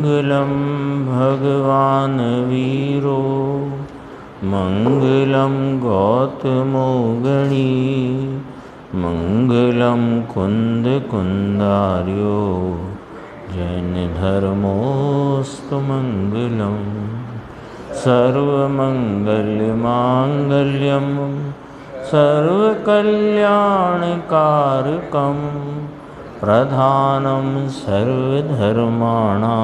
मङ्गलं भगवान् वीरो मङ्गलं गौतमो गणी मङ्गलं कुन्दकुन्दार्यो जैनधर्मोऽस्तु मङ्गलं सर्वमङ्गलमाङ्गल्यं सर्वकल्याणकारकं प्रधानं सर्वधर्माणां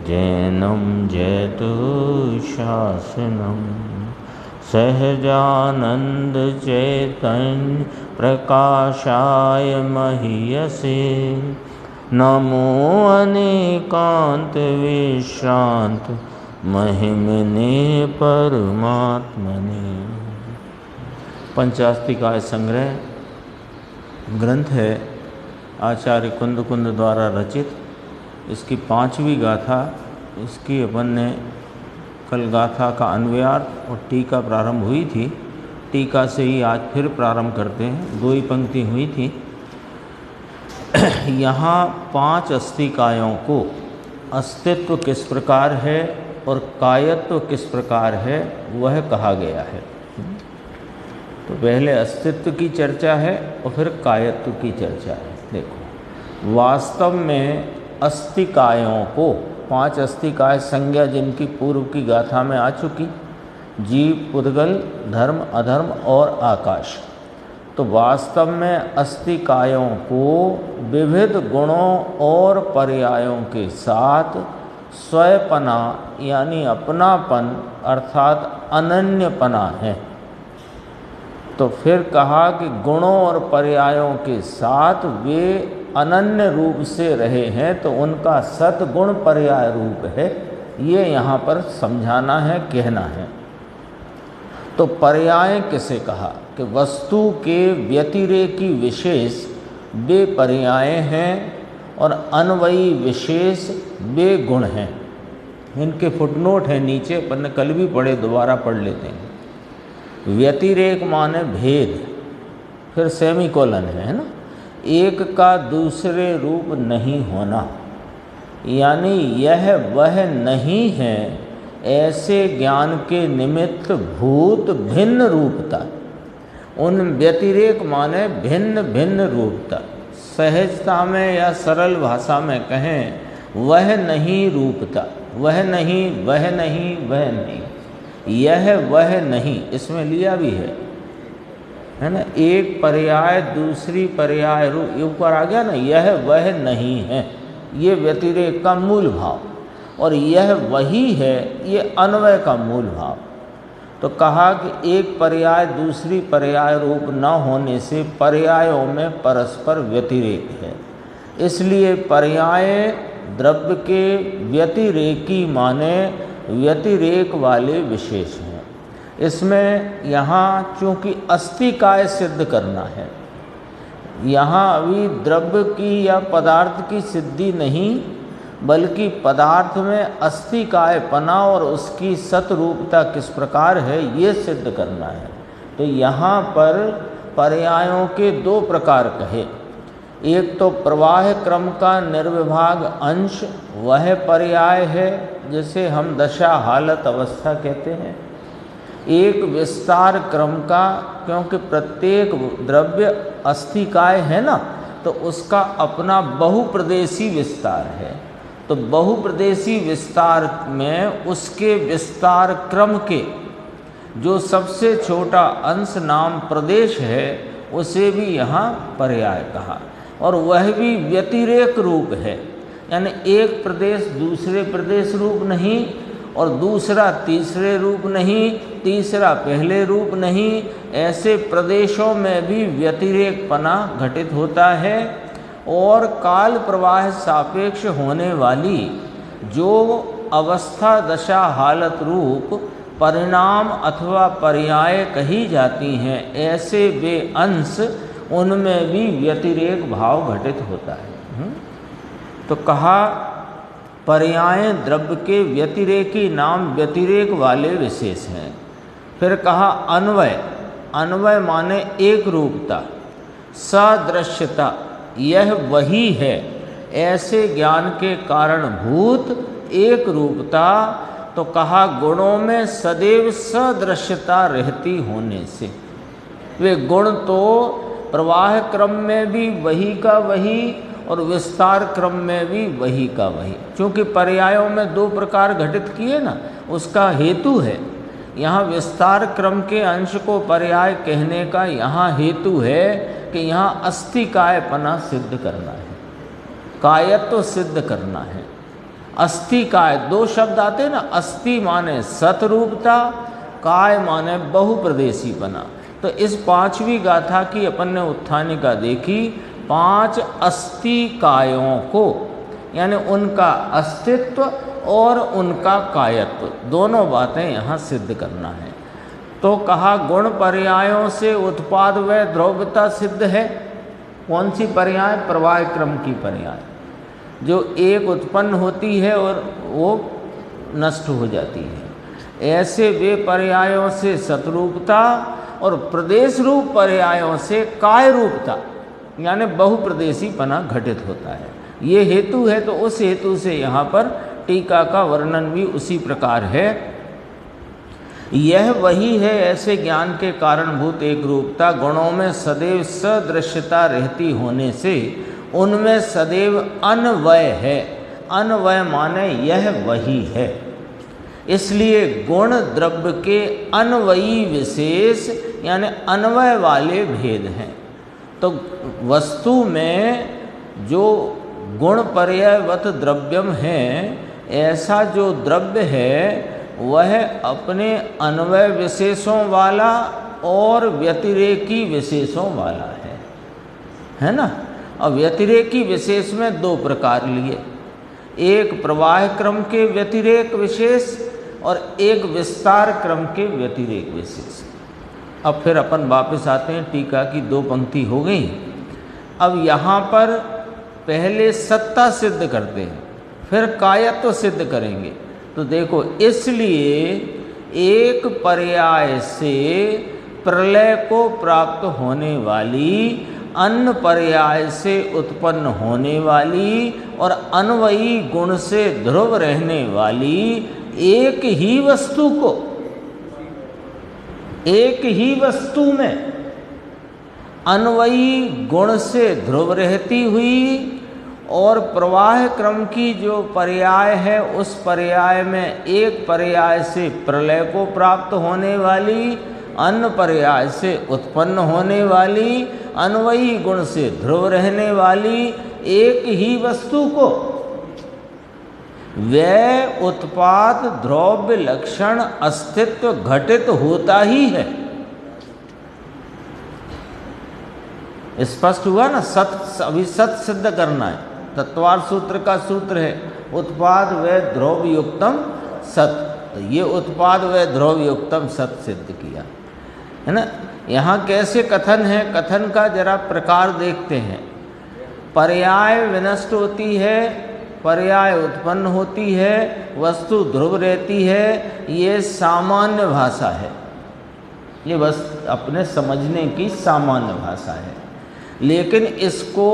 जैनं जयतु शासनं सहजानंद चैतन्य प्रकाशाय महीयसे नमो अनेकांत विश्रांत महिमने परमात्मने। पंचास्तिकाय संग्रह ग्रंथ है आचार्य कुंद द्वारा रचित। इसकी 5वीं गाथा, इसकी अपन ने कल गाथा का अन्वयार्थ और टीका प्रारंभ हुई थी। टीका से ही आज फिर प्रारंभ करते हैं। 2 ही पंक्ति हुई थी। यहाँ 5 अस्तिकायों को अस्तित्व किस प्रकार है और कायत्व किस प्रकार है वह कहा गया है। तो पहले अस्तित्व की चर्चा है और फिर कायत्व की चर्चा है। देखो, वास्तव में अस्तिकायों को 5 अस्तिकाय संज्ञा जिनकी पूर्व की गाथा में आ चुकी, जीव, पुद्गल, धर्म, अधर्म और आकाश। तो वास्तव में अस्तिकायों को विविध गुणों और पर्यायों के साथ स्वयपना यानी अपनापन अर्थात अनन्यपना है। तो फिर कहा कि गुणों और पर्यायों के साथ वे अनन्य रूप से रहे हैं, तो उनका सद्गुण पर्याय रूप है। ये यहाँ पर समझाना है, कहना है। तो पर्याय किसे कहा कि वस्तु के व्यतिरेकी विशेष वे पर्याय हैं और अन्वयी विशेष वे गुण हैं। इनके फुटनोट है नीचे, अपन ने कल भी पढ़े, दोबारा पढ़ लेते हैं। व्यतिरेक माने भेद, फिर सेमीकोलन है ना। एक का दूसरे रूप नहीं होना, यानी यह वह नहीं है, ऐसे ज्ञान के निमित्त भूत भिन्न रूपता। उन व्यतिरेक माने भिन्न भिन्न रूपता। सहजता में या सरल भाषा में कहें, वह नहीं रूपता, वह नहीं, वह नहीं, वह नहीं, यह वह नहीं, इसमें लिया भी है ना। एक पर्याय दूसरी पर्याय रूप ऊपर आ गया ना, यह वह नहीं है, ये व्यतिरेक का मूल भाव, और यह वही है, ये अन्वय का मूल भाव। तो कहा कि एक पर्याय दूसरी पर्याय रूप न होने से पर्यायों में परस्पर व्यतिरेक है। इसलिए पर्याय द्रव्य के व्यतिरेकी माने व्यतिरेक वाले विशेष हैं। इसमें यहाँ चूँकि अस्तिकाय सिद्ध करना है, यहाँ अभी द्रव्य की या पदार्थ की सिद्धि नहीं, बल्कि पदार्थ में अस्तिकायपना और उसकी सतरूपता किस प्रकार है ये सिद्ध करना है। तो यहाँ पर पर्यायों के 2 प्रकार कहे। एक तो प्रवाह क्रम का निर्विभाग अंश, वह पर्याय है जिसे हम दशा, हालत, अवस्था कहते हैं। एक विस्तार क्रम का, क्योंकि प्रत्येक द्रव्य अस्तिकाय है ना, तो उसका अपना बहुप्रदेशी विस्तार है। तो बहुप्रदेशी विस्तार में उसके विस्तार क्रम के जो सबसे छोटा अंश नाम प्रदेश है, उसे भी यहाँ पर्याय कहा। और वह भी व्यतिरेक रूप है, यानी एक प्रदेश दूसरे प्रदेश रूप नहीं, और दूसरा तीसरे रूप नहीं, तीसरा पहले रूप नहीं। ऐसे प्रदेशों में भी व्यतिरेकपना घटित होता है। और काल प्रवाह सापेक्ष होने वाली जो अवस्था, दशा, हालत रूप परिणाम अथवा पर्याय कही जाती हैं, ऐसे वे अंश, उनमें भी व्यतिरेक भाव घटित होता है। तो कहा पर्याय द्रव्य के व्यतिरेकी नाम व्यतिरेक वाले विशेष हैं। फिर कहा अन्वय, अन्वय माने एक रूपता, सदृश्यता, यह वही है ऐसे ज्ञान के कारणभूत एक रूपता, तो कहा गुणों में सदैव सदृश्यता रहती होने से। वे गुण तो प्रवाह क्रम में भी वही का वही और विस्तार क्रम में भी वही का वही, क्योंकि पर्यायों में दो प्रकार घटित किए ना, उसका हेतु है। यहाँ विस्तार क्रम के अंश को पर्याय कहने का यहाँ हेतु है कि यहाँ अस्थि कायपना सिद्ध करना है, कायत्व सिद्ध करना है। अस्थि काय, दो शब्द आते ना, अस्थि माने सतरूपता, काय माने बहुप्रदेशीपना। तो इस पांचवी गाथा की अपन ने उत्थानिका देखी, 5 अस्थि कायों को, यानी उनका अस्तित्व और उनका कायत्व, दोनों बातें यहाँ सिद्ध करना है। तो कहा गुण पर्यायों से उत्पाद व द्रव्यता सिद्ध है। कौन सी पर्याय? प्रवाह क्रम की पर्याय, जो एक उत्पन्न होती है और वो नष्ट हो जाती है। ऐसे वे पर्यायों से सतरूपता और प्रदेश रूप पर्यायों से काय रूपता, यानी बहुप्रदेशीपना घटित होता है। ये हेतु है, तो उस हेतु से यहाँ पर टीका का वर्णन भी उसी प्रकार है। यह वही है ऐसे ज्ञान के कारणभूत एक रूपता, गुणों में सदैव सदृश्यता रहती होने से उनमें सदैव अन्वय है। अन्वय माने यह वही है, इसलिए गुण द्रव्य के अन्वयी विशेष यानी अन्वय वाले भेद हैं। तो वस्तु में जो गुण पर्यायवत द्रव्यम है, ऐसा जो द्रव्य है वह अपने अन्वय विशेषों वाला और व्यतिरेकी विशेषों वाला है ना। और व्यतिरेकी विशेष में दो प्रकार लिए, एक प्रवाह क्रम के व्यतिरेक विशेष और एक विस्तार क्रम के व्यतिरेक विशेष। अब फिर अपन वापस आते हैं, टीका की 2 पंक्ति हो गई। अब यहाँ पर पहले सत्ता सिद्ध करते हैं, फिर कायत्व सिद्ध करेंगे। तो देखो, इसलिए एक पर्याय से प्रलय को प्राप्त होने वाली, अन्य पर्याय से उत्पन्न होने वाली और अन्वयी गुण से ध्रुव रहने वाली एक ही वस्तु को, एक ही वस्तु में अन्वयी गुण से ध्रुव रहती हुई और प्रवाह क्रम की जो पर्याय है, उस पर्याय में एक पर्याय से प्रलय को प्राप्त होने वाली, अन्य पर्याय से उत्पन्न होने वाली, अन्वयी गुण से ध्रुव रहने वाली एक ही वस्तु को वह उत्पाद द्रव्य लक्षण अस्तित्व घटित होता ही है। स्पष्ट हुआ ना। सत, अभी सत सिद्ध करना है। तत्वार सूत्र का सूत्र है उत्पाद व द्रव्य युक्तम सत। तो ये उत्पाद व द्रव्य युक्तम सत सिद्ध किया है ना। यहाँ कैसे कथन है, कथन का जरा प्रकार देखते हैं। पर्याय विनष्ट होती है, पर्याय उत्पन्न होती है, वस्तु ध्रुव रहती है, ये सामान्य भाषा है। ये बस अपने समझने की सामान्य भाषा है। लेकिन इसको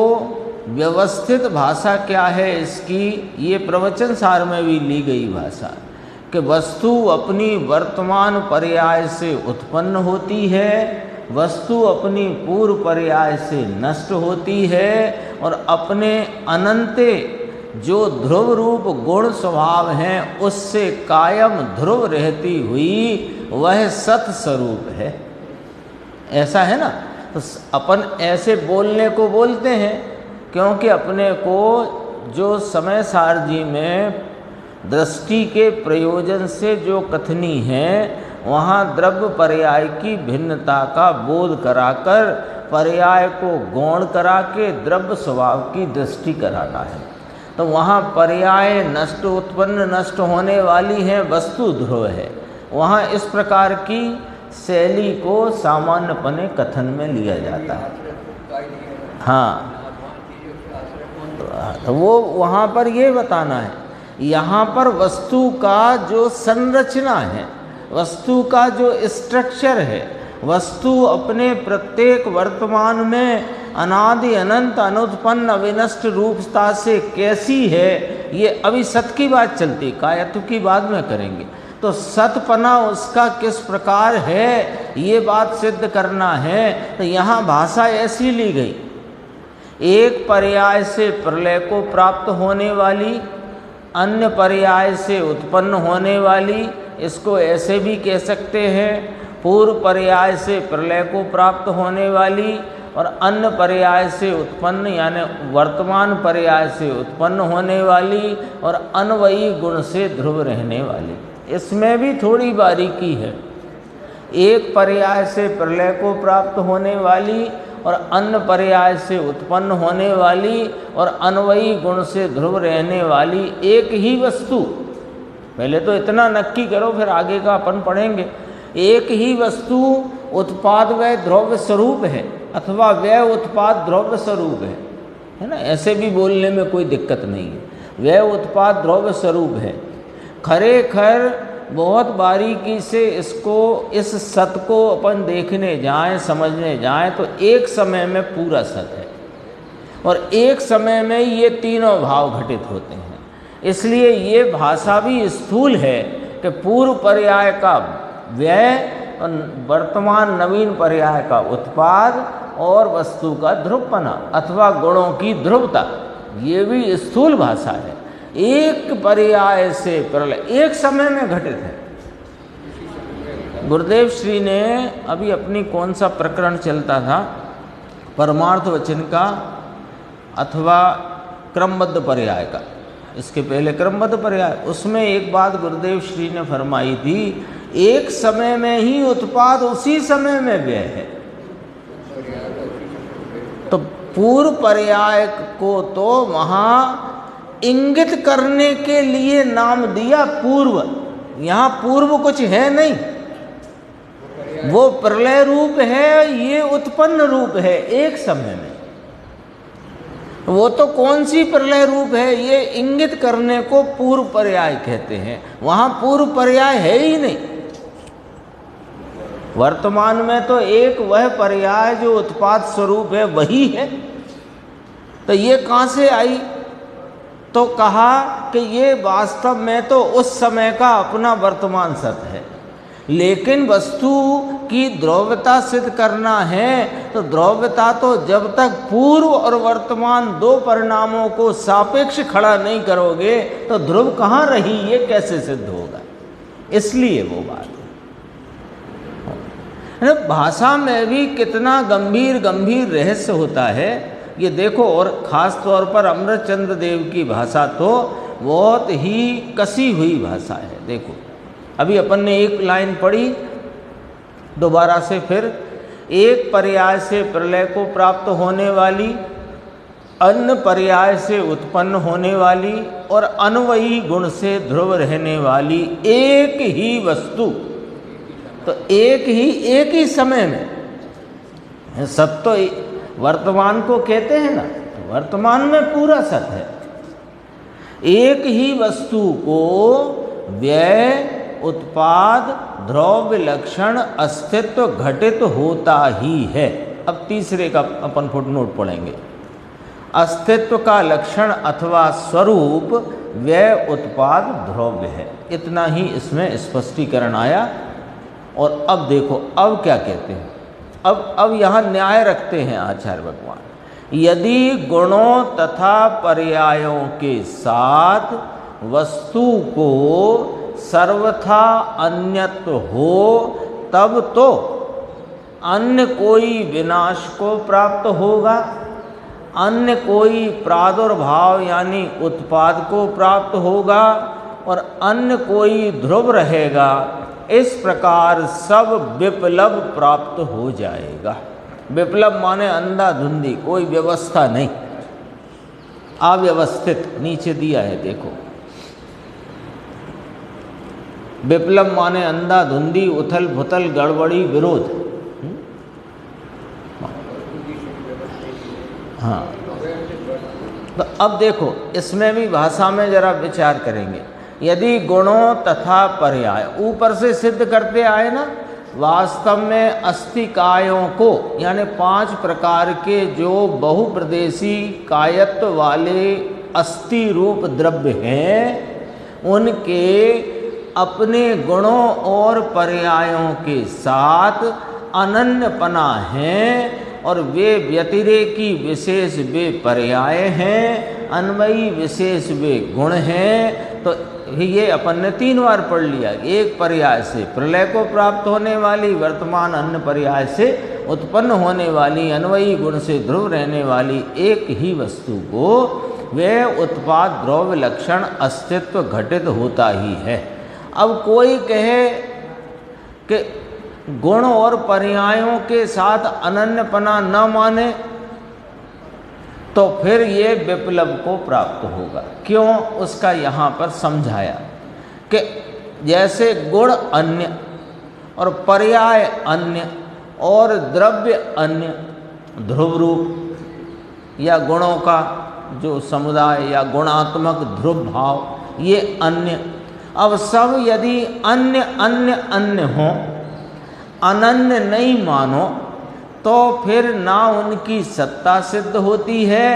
व्यवस्थित भाषा क्या है इसकी, ये प्रवचन सार में भी ली गई भाषा कि वस्तु अपनी वर्तमान पर्याय से उत्पन्न होती है, वस्तु अपनी पूर्व पर्याय से नष्ट होती है और अपने अनंते जो ध्रुव रूप गुण स्वभाव हैं उससे कायम ध्रुव रहती हुई वह सत स्वरूप है। ऐसा है ना। तो अपन ऐसे बोलने को बोलते हैं क्योंकि अपने को जो समय सार जी में दृष्टि के प्रयोजन से जो कथनी है, वहाँ द्रव्य पर्याय की भिन्नता का बोध कराकर पर्याय को गौण करा के द्रव्य स्वभाव की दृष्टि कराना है। तो वहाँ पर्याय नष्ट उत्पन्न नष्ट होने वाली है, वस्तु ध्रुव है। वहाँ इस प्रकार की शैली को सामान्यपने कथन में लिया जाता है। हाँ, तो वो वहाँ पर ये बताना है। यहाँ पर वस्तु का जो संरचना है, वस्तु का जो स्ट्रक्चर है, वस्तु अपने प्रत्येक वर्तमान में अनादि अनंत अनुत्पन्न अविनष्ट रूपता से कैसी है, ये अभी सत की बात चलती, कायत्व की बाद में करेंगे। तो सतपना उसका किस प्रकार है ये बात सिद्ध करना है। तो यहाँ भाषा ऐसी ली गई, एक पर्याय से प्रलय को प्राप्त होने वाली, अन्य पर्याय से उत्पन्न होने वाली, इसको ऐसे भी कह सकते हैं पूर्व पर्याय से प्रलय को प्राप्त होने वाली और अन्य पर्याय से उत्पन्न यानी वर्तमान पर्याय से उत्पन्न होने वाली और अन्वयी गुण से ध्रुव रहने वाली। इसमें भी थोड़ी बारीकी है। एक पर्याय से प्रलय को प्राप्त होने वाली और अन्य पर्याय से उत्पन्न होने वाली और अन्वयी गुण से ध्रुव रहने वाली एक ही वस्तु, पहले तो इतना नक्की करो फिर आगे का अपन पढ़ेंगे। एक ही वस्तु उत्पाद व द्रव्य स्वरूप है अथवा वह उत्पाद द्रव्य स्वरूप है ना, ऐसे भी बोलने में कोई दिक्कत नहीं है। वह उत्पाद द्रव्य स्वरूप है। खरेखर बहुत बारीकी से इसको, इस सत को अपन देखने जाएं, समझने जाएं तो एक समय में पूरा सत है और एक समय में ये तीनों भाव घटित होते हैं। इसलिए ये भाषा भी स्थूल है कि पूर्व पर्याय का व्यय और वर्तमान नवीन पर्याय का उत्पाद और वस्तु का ध्रुवपना अथवा गुणों की ध्रुवता, ये भी स्थूल भाषा है। एक पर्याय से प्रलय एक समय में घटित है। गुरुदेव श्री ने अभी अपनी कौन सा प्रकरण चलता था, परमार्थ वचन का अथवा क्रमबद्ध पर्याय का, इसके पहले क्रमबद्ध पर्याय, उसमें एक बात गुरुदेव श्री ने फरमाई थी, एक समय में ही उत्पाद उसी समय में व्यय है। तो पूर्व पर्याय को तो वहाँ इंगित करने के लिए नाम दिया पूर्व, यहाँ पूर्व कुछ है नहीं, वो प्रलय रूप है, ये उत्पन्न रूप है एक समय में। वो तो कौन सी प्रलय रूप है ये इंगित करने को पूर्व पर्याय कहते हैं। वहाँ पूर्व पर्याय है ही नहीं। वर्तमान में तो एक वह पर्याय जो उत्पाद स्वरूप है वही है। तो ये कहाँ से आई? तो कहा कि ये वास्तव में तो उस समय का अपना वर्तमान सत्य है, लेकिन वस्तु की द्रव्यता सिद्ध करना है तो द्रव्यता तो जब तक पूर्व और वर्तमान दो परिणामों को सापेक्ष खड़ा नहीं करोगे तो ध्रुव कहाँ रही, ये कैसे सिद्ध होगा। इसलिए वो बात है। भाषा में भी कितना गंभीर गंभीर रहस्य होता है ये देखो। और ख़ास तौर पर अमृतचंद्र देव की भाषा तो बहुत ही कसी हुई भाषा है। देखो अभी अपन ने एक लाइन पढ़ी, दोबारा से फिर, एक पर्याय से प्रलय को प्राप्त होने वाली, अन्य पर्याय से उत्पन्न होने वाली और अन्वयी गुण से ध्रुव रहने वाली एक ही वस्तु। तो एक ही समय में सत तो वर्तमान को कहते हैं ना, तो वर्तमान में पूरा सत है। एक ही वस्तु को व्यय, उत्पाद, द्रव्य लक्षण, अस्तित्व घटित होता ही है। अब तीसरे का अपन फुटनोट पढ़ेंगे। अस्तित्व का लक्षण अथवा स्वरूप व्यय, उत्पाद, द्रव्य है। इतना ही इसमें स्पष्टीकरण आया। और अब देखो अब क्या कहते हैं। अब यहाँ न्याय रखते हैं आचार्य भगवान। यदि गुणों तथा पर्यायों के साथ वस्तु को सर्वथा अन्यत्व हो तब तो अन्य कोई विनाश को प्राप्त होगा, अन्य कोई प्रादुर्भाव यानी उत्पाद को प्राप्त होगा और अन्य कोई ध्रुव रहेगा। इस प्रकार सब विप्लव प्राप्त हो जाएगा। विप्लव माने अंधाधुंधी, कोई व्यवस्था नहीं, अव्यवस्थित। नीचे दिया है देखो, विप्लव माने अंधाधुंधी, उथल पुथल, गड़बड़ी, विरोध। हाँ, तो अब देखो इसमें भी भाषा में जरा विचार करेंगे। यदि गुणों तथा पर्याय ऊपर से सिद्ध करते आए ना, वास्तव में अस्थिकायों को यानी 5 प्रकार के जो बहुप्रदेशी कायत्व वाले अस्थि रूप द्रव्य हैं उनके अपने गुणों और पर्यायों के साथ अनन्यपना है और वे व्यतिरेकी विशेष वे पर्याय हैं, अन्वयी विशेष वे गुण हैं। तो ये अपन ने 3 बार पढ़ लिया। एक पर्याय से प्रलय को प्राप्त होने वाली, वर्तमान अन्य पर्याय से उत्पन्न होने वाली, अन्वयी गुण से ध्रुव रहने वाली एक ही वस्तु को वह उत्पाद द्रव्य लक्षण अस्तित्व घटित होता ही है। अब कोई कहे कि गुण और पर्यायों के साथ अनन्यपना न माने तो फिर ये विप्लव को प्राप्त होगा। क्यों? उसका यहाँ पर समझाया कि जैसे गुण अन्य और पर्याय अन्य और द्रव्य अन्य, ध्रुव रूप या गुणों का जो समुदाय या गुणात्मक ध्रुव भाव ये अन्य, अब सब यदि अन्य अन्य अन्य हों, अनन्य नहीं मानो तो फिर ना उनकी सत्ता सिद्ध होती है,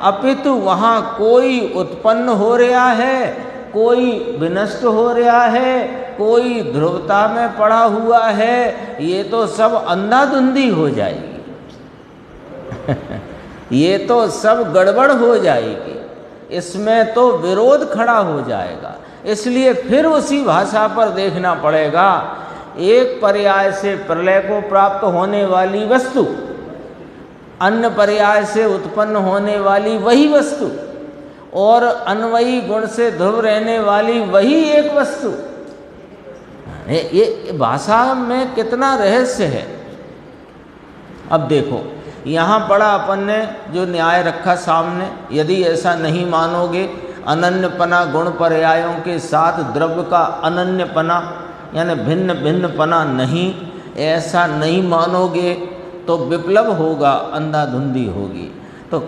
अपितु वहाँ कोई उत्पन्न हो रहा है, कोई विनष्ट हो रहा है, कोई ध्रुवता में पड़ा हुआ है। ये तो सब अंधाधुंधी हो जाएगी ये तो सब गड़बड़ हो जाएगी, इसमें तो विरोध खड़ा हो जाएगा। इसलिए फिर उसी भाषा पर देखना पड़ेगा। एक पर्याय से प्रलय को प्राप्त होने वाली वस्तु, अन्य पर्याय से उत्पन्न होने वाली वही वस्तु और अन्वयी गुण से ध्रुव रहने वाली वही एक वस्तु। ये भाषा में कितना रहस्य है। अब देखो यहाँ पढ़ा अपन ने जो न्याय रखा सामने, यदि ऐसा नहीं मानोगे, अनन्यपना गुण पर्यायों के साथ द्रव्य का अनन्यपना यानी भिन्न भिन्नपना नहीं, ऐसा नहीं मानोगे तो विप्लव होगा, अंधाधुंधी होगी। तो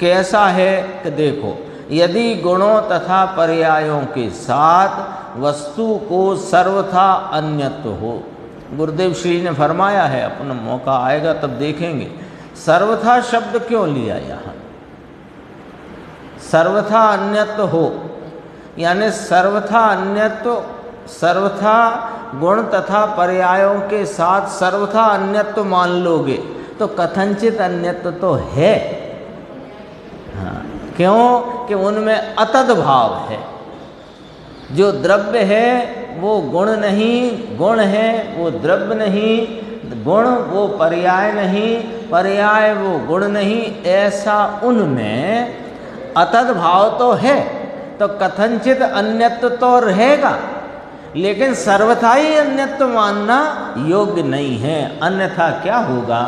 कैसा है कि देखो, यदि गुणों तथा पर्यायों के साथ वस्तु को सर्वथा अन्यत्व हो, गुरुदेव श्री ने फरमाया है, अपना मौका आएगा तब देखेंगे सर्वथा शब्द क्यों लिया यहाँ। सर्वथा अन्यत्व हो यानी सर्वथा अन्यत्व, सर्वथा गुण तथा पर्यायों के साथ सर्वथा अन्यत्व मान लोगे तो कथनचित अन्यत्व तो है। हाँ, क्यों कि उनमें अतद भाव है। जो द्रव्य है वो गुण नहीं, गुण है वो द्रव्य नहीं, गुण वो पर्याय नहीं, पर्याय वो गुण नहीं, ऐसा उनमें अतद भाव तो है। तो कथनचित अन्यत्व तो रहेगा, लेकिन सर्वथा ही अन्यत्व मानना योग्य नहीं है। अन्यथा क्या होगा?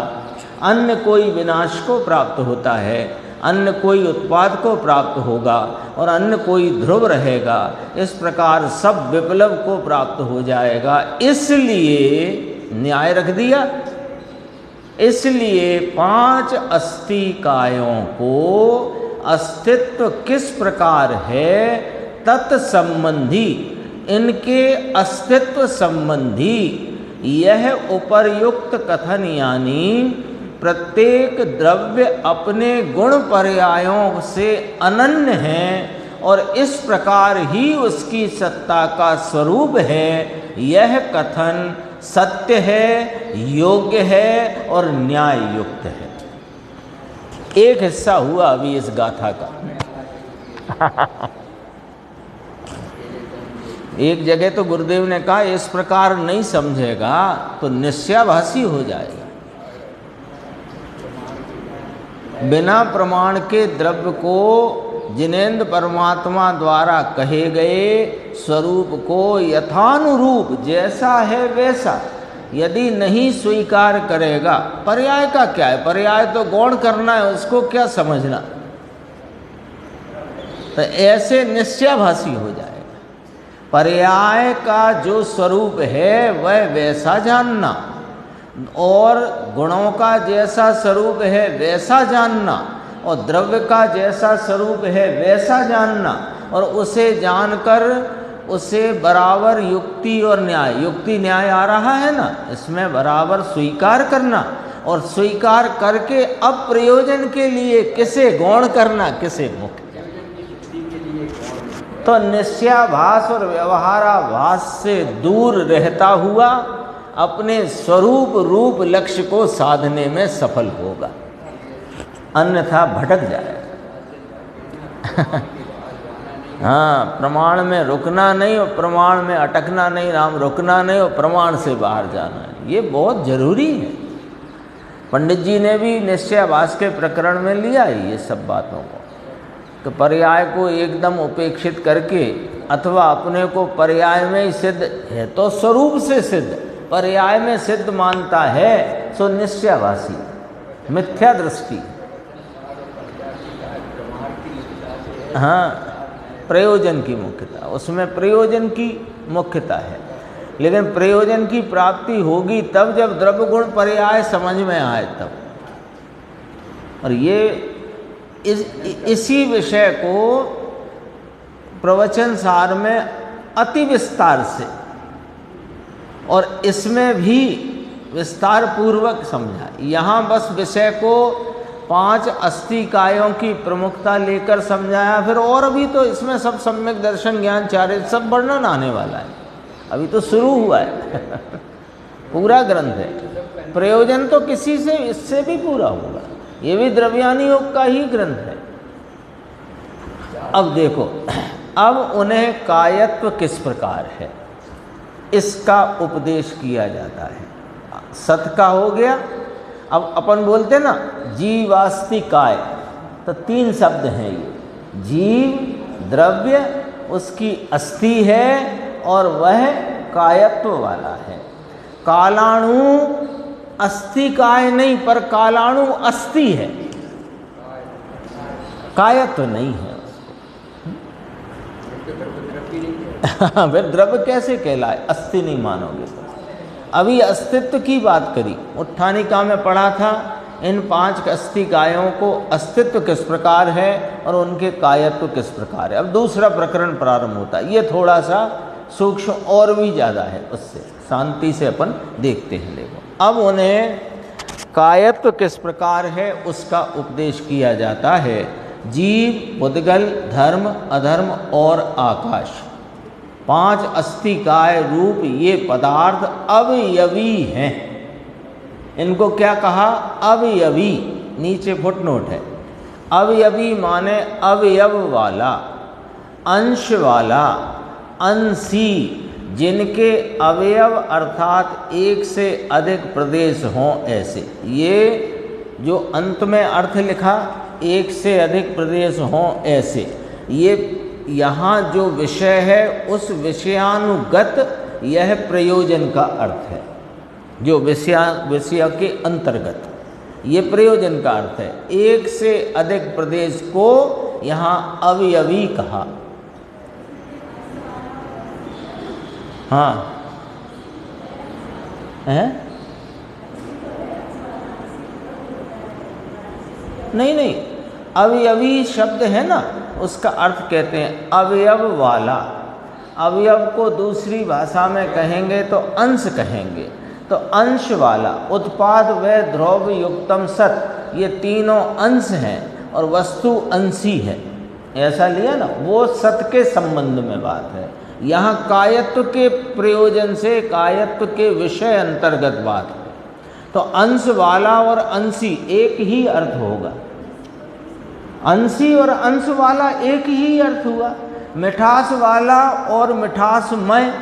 अन्य कोई विनाश को प्राप्त होता है, अन्य कोई उत्पाद को प्राप्त होगा और अन्य कोई ध्रुव रहेगा। इस प्रकार सब विप्लव को प्राप्त हो जाएगा। इसलिए न्याय रख दिया। इसलिए 5 अस्थिकायों को अस्तित्व किस प्रकार है तत्संबंधी, इनके अस्तित्व संबंधी यह उपर्युक्त कथन यानी प्रत्येक द्रव्य अपने गुण पर्यायों से अनन्य है और इस प्रकार ही उसकी सत्ता का स्वरूप है, यह कथन सत्य है, योग्य है और न्याय युक्त है। एक हिस्सा हुआ अभी इस गाथा का एक जगह तो गुरुदेव ने कहा इस प्रकार नहीं समझेगा तो निश्चयाभासी हो जाएगा। बिना प्रमाण के द्रव्य को जिनेन्द्र परमात्मा द्वारा कहे गए स्वरूप को यथानुरूप जैसा है वैसा यदि नहीं स्वीकार करेगा, पर्याय का क्या है? पर्याय तो गौण करना है, उसको क्या समझना? तो ऐसे निश्चयाभासी हो जाएगा। पर्याय का जो स्वरूप है वह वैसा जानना और गुणों का जैसा स्वरूप है वैसा जानना और द्रव्य का जैसा स्वरूप है वैसा जानना और उसे जानकर उसे बराबर युक्ति और न्याय, युक्ति न्याय आ रहा है ना, इसमें बराबर स्वीकार करना और स्वीकार करके अप्रयोजन के लिए किसे गौण करना, किसे मुख्य। तो निश्चयाभास और व्यवहाराभास से दूर रहता हुआ अपने स्वरूप रूप लक्ष्य को साधने में सफल होगा, अन्यथा भटक जाएगा। हाँ, प्रमाण में रुकना नहीं और प्रमाण में अटकना नहीं, राम रुकना नहीं और प्रमाण से बाहर जाना है, ये बहुत जरूरी है। पंडित जी ने भी निश्चयाभास के प्रकरण में लिया है ये सब बातों को, तो पर्याय को एकदम उपेक्षित करके अथवा अपने को पर्याय में ही सिद्ध है तो स्वरूप से सिद्ध, पर्याय में सिद्ध मानता है सो निश्चयाभासी, मिथ्या दृष्टि। हाँ, प्रयोजन की मुख्यता, उसमें प्रयोजन की मुख्यता है, लेकिन प्रयोजन की प्राप्ति होगी तब जब द्रव्य गुण पर्याय समझ में आए तब। और ये इसी विषय को प्रवचन सार में अति विस्तार से और इसमें भी विस्तार पूर्वक समझा। यहाँ बस विषय को 5 अस्थिकायों की प्रमुखता लेकर समझाया, फिर और भी तो इसमें सब सम्यक दर्शन ज्ञान चारित्र सब वर्णन आने वाला है, अभी तो शुरू हुआ है। पूरा ग्रंथ है, प्रयोजन तो किसी से इससे भी पूरा होगा, ये भी द्रव्यानी योग का ही ग्रंथ है। अब देखो, अब उन्हें कायत्व किस प्रकार है इसका उपदेश किया जाता है। सत का हो गया, अब अपन बोलते ना जीवास्ति काय, तो 3 शब्द हैं ये, जीव द्रव्य उसकी अस्थि है और वह कायत्व वाला है। कालाणु अस्थि काय नहीं, पर कालाणु अस्थि है, कायत्व नहीं है उसको। फिर द्रव्य कैसे कहलाए, अस्थि नहीं मानोगे तो। अभी अस्तित्व की बात करी, उत्थानिका में पढ़ा था इन 5 अस्थिकायों को अस्तित्व किस प्रकार है और उनके कायत्व किस प्रकार है। अब दूसरा प्रकरण प्रारंभ होता है, ये थोड़ा सा सूक्ष्म और भी ज़्यादा है, उससे शांति से अपन देखते हैं। देखो, अब उन्हें कायत्व किस प्रकार है उसका उपदेश किया जाता है। जीव, पुद्गल, धर्म, अधर्म और आकाश, 5 अस्थिकाय रूप ये पदार्थ अवयवी हैं। इनको क्या कहा, अवयवी, नीचे फुटनोट है। अवयवी माने अवयव वाला, अंश वाला, अंशी, जिनके अवयव अर्थात एक से अधिक प्रदेश हों ऐसे। ये जो अंत में अर्थ लिखा, एक से अधिक प्रदेश हों ऐसे, ये यहाँ जो विषय है उस विषयानुगत यह प्रयोजन का अर्थ है। जो विषय के अंतर्गत ये प्रयोजन का अर्थ है। एक से अधिक प्रदेश को यहाँ अवयवी कहा। हाँ है, नहीं, अवयवी शब्द है ना, उसका अर्थ कहते हैं अवयव वाला। अवयव को दूसरी भाषा में कहेंगे तो अंश कहेंगे, तो अंश वाला। उत्पाद व ध्रुव युक्तम सत, ये तीनों अंश हैं और वस्तु अंशी है, ऐसा लिया ना, वो सत के संबंध में बात है। यहाँ कायत्व के प्रयोजन से कायत्व के विषय अंतर्गत बात है, तो अंश वाला और अंशी एक ही अर्थ होगा। अंशी और अंश वाला एक ही अर्थ हुआ। मिठास वाला और मिठासमय